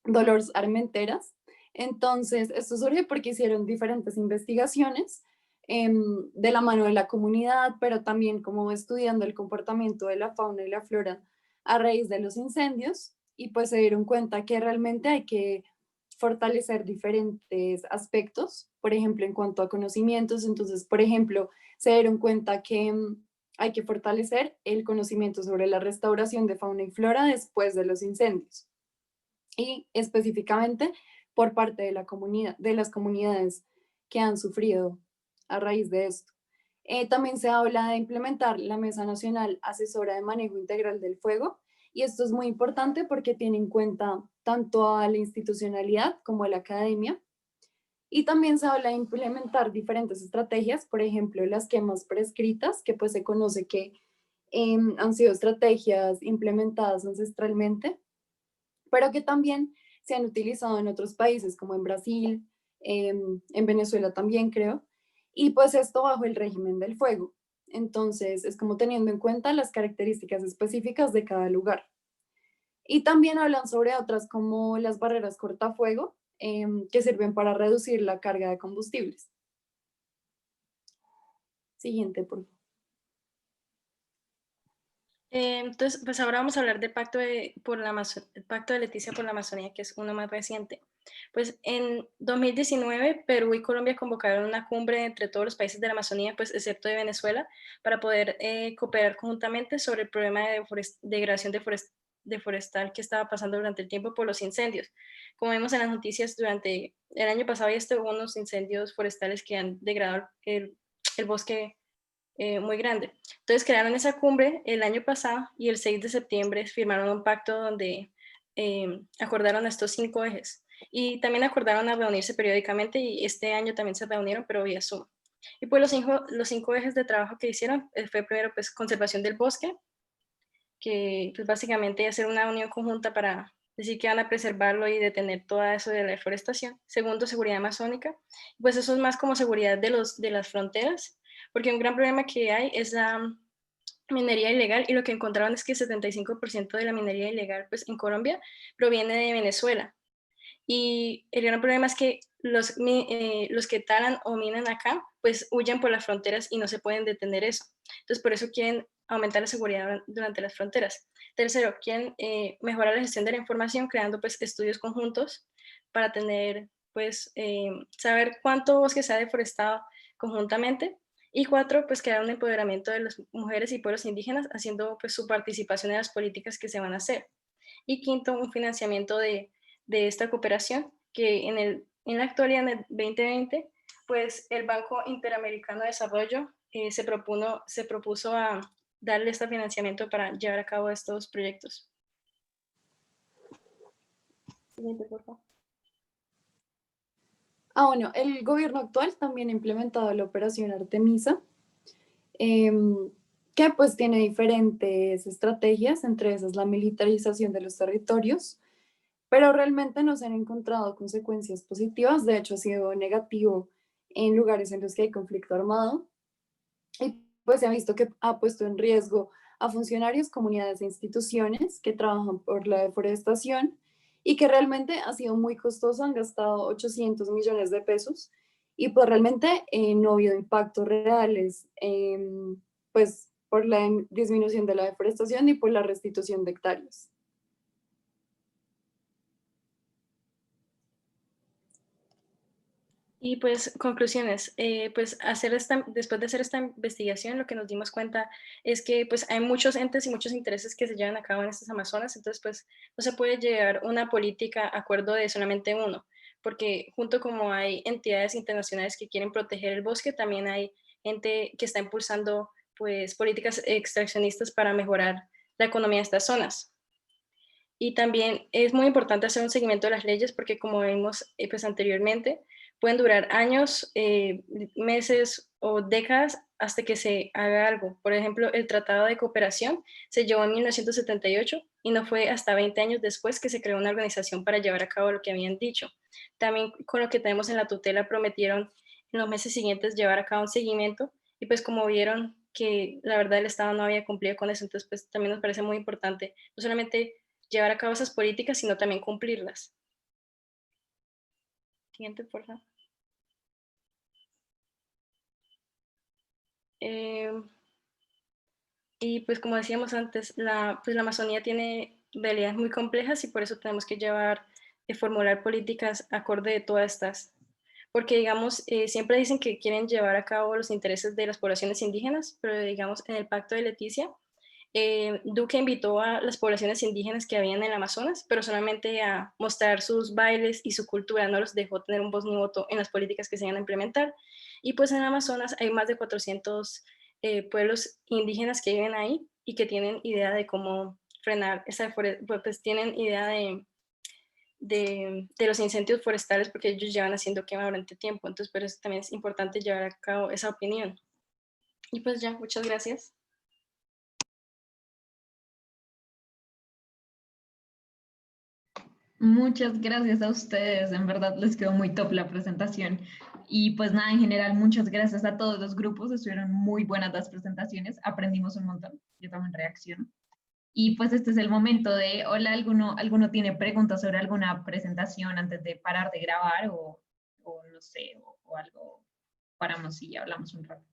Speaker 10: Dolores Armenteras. Entonces, esto surge porque hicieron diferentes investigaciones de la mano de la comunidad, pero también como estudiando el comportamiento de la fauna y la flora a raíz de los incendios, y pues se dieron cuenta que realmente hay que fortalecer diferentes aspectos, por ejemplo, en cuanto a conocimientos. Entonces, por ejemplo, se dieron cuenta que hay que fortalecer el conocimiento sobre la restauración de fauna y flora después de los incendios, y específicamente por parte de la comunidad, de las comunidades que han sufrido a raíz de esto. También se habla de implementar la Mesa Nacional Asesora de Manejo Integral del Fuego, y esto es muy importante porque tiene en cuenta tanto a la institucionalidad como a la academia. Y también se habla de implementar diferentes estrategias, por ejemplo, las quemas prescritas, que pues se conoce que han sido estrategias implementadas ancestralmente, pero que también se han utilizado en otros países, como en Brasil, en Venezuela también creo, y pues esto bajo el régimen del fuego. Entonces, es como teniendo en cuenta las características específicas de cada lugar. Y también hablan sobre otras como las barreras cortafuego, que sirven para reducir la carga de combustibles. Siguiente, por favor.
Speaker 8: Entonces, pues ahora vamos a hablar del pacto el pacto de Leticia por la Amazonía, que es uno más reciente. Pues en 2019, Perú y Colombia convocaron una cumbre entre todos los países de la Amazonía, pues excepto de Venezuela, para poder cooperar conjuntamente sobre el problema de degradación deforestal que estaba pasando durante el tiempo por los incendios. Como vemos en las noticias, durante el año pasado hubo unos incendios forestales que han degradado el bosque muy grande. Entonces crearon esa cumbre el año pasado y el 6 de septiembre firmaron un pacto donde acordaron estos 5 ejes. Y también acordaron a reunirse periódicamente y este año también se reunieron, pero vía Zoom. Y pues los cinco ejes de trabajo que hicieron fue primero pues conservación del bosque, que pues básicamente hacer una unión conjunta para decir que van a preservarlo y detener todo eso de la deforestación. Segundo, seguridad amazónica. Pues eso es más como seguridad de las fronteras, porque un gran problema que hay es la minería ilegal y lo que encontraron es que el 75% de la minería ilegal pues en Colombia proviene de Venezuela. Y el gran problema es que los que talan o minan acá, pues huyen por las fronteras y no se pueden detener eso. Entonces, por eso quieren aumentar la seguridad durante las fronteras. Tercero, quieren mejorar la gestión de la información creando pues estudios conjuntos para tener, pues, saber cuánto bosque se ha deforestado conjuntamente. Y cuatro, pues crear un empoderamiento de las mujeres y pueblos indígenas haciendo pues su participación en las políticas que se van a hacer. Y quinto, un financiamiento de esta cooperación, que en la actualidad, en el 2020, pues el Banco Interamericano de Desarrollo se propuso a darle este financiamiento para llevar a cabo estos proyectos. Siguiente, por favor.
Speaker 10: Bueno, el gobierno actual también ha implementado la operación Artemisa, que pues tiene diferentes estrategias, entre esas la militarización de los territorios, pero realmente no se han encontrado consecuencias positivas. De hecho, ha sido negativo en lugares en los que hay conflicto armado y pues se ha visto que ha puesto en riesgo a funcionarios, comunidades e instituciones que trabajan por la deforestación y que realmente ha sido muy costoso, han gastado 800 millones de pesos y pues realmente no ha habido impactos reales pues por la disminución de la deforestación y por la restitución de hectáreas.
Speaker 8: Y pues conclusiones, pues después de hacer esta investigación, lo que nos dimos cuenta es que pues hay muchos entes y muchos intereses que se llevan a cabo en estas Amazonas, entonces pues no se puede llevar una política a acuerdo de solamente uno, porque junto como hay entidades internacionales que quieren proteger el bosque, también hay gente que está impulsando pues políticas extraccionistas para mejorar la economía de estas zonas. Y también es muy importante hacer un seguimiento de las leyes porque como vimos pues anteriormente, pueden durar años, meses o décadas hasta que se haga algo. Por ejemplo, el Tratado de Cooperación se llevó en 1978 y no fue hasta 20 años después que se creó una organización para llevar a cabo lo que habían dicho. También con lo que tenemos en la tutela prometieron en los meses siguientes llevar a cabo un seguimiento y pues como vieron que la verdad el Estado no había cumplido con eso, entonces pues también nos parece muy importante no solamente llevar a cabo esas políticas, sino también cumplirlas. Siguiente, por favor. Y pues como decíamos antes, la Amazonía tiene realidades muy complejas y por eso tenemos que formular políticas acorde de todas estas. Porque, digamos, siempre dicen que quieren llevar a cabo los intereses de las poblaciones indígenas, pero, digamos, en el Pacto de Leticia, Duque invitó a las poblaciones indígenas que habían en el Amazonas, pero solamente a mostrar sus bailes y su cultura, no los dejó tener un voz ni voto en las políticas que se iban a implementar. Y pues en el Amazonas hay más de 400 pueblos indígenas que viven ahí y que tienen idea de cómo frenar esa pues tienen idea de los incendios forestales porque ellos llevan haciendo quema durante tiempo, entonces por eso también es importante llevar a cabo esa opinión. Y pues ya, muchas gracias.
Speaker 3: Muchas gracias a ustedes, en verdad les quedó muy top la presentación. Y pues nada, en general, muchas gracias a todos los grupos, estuvieron muy buenas las presentaciones, aprendimos un montón, yo también reacciono. Y pues este es el momento de, hola, ¿alguno tiene preguntas sobre alguna presentación antes de parar de grabar o no sé, o algo? Paramos y hablamos un rato.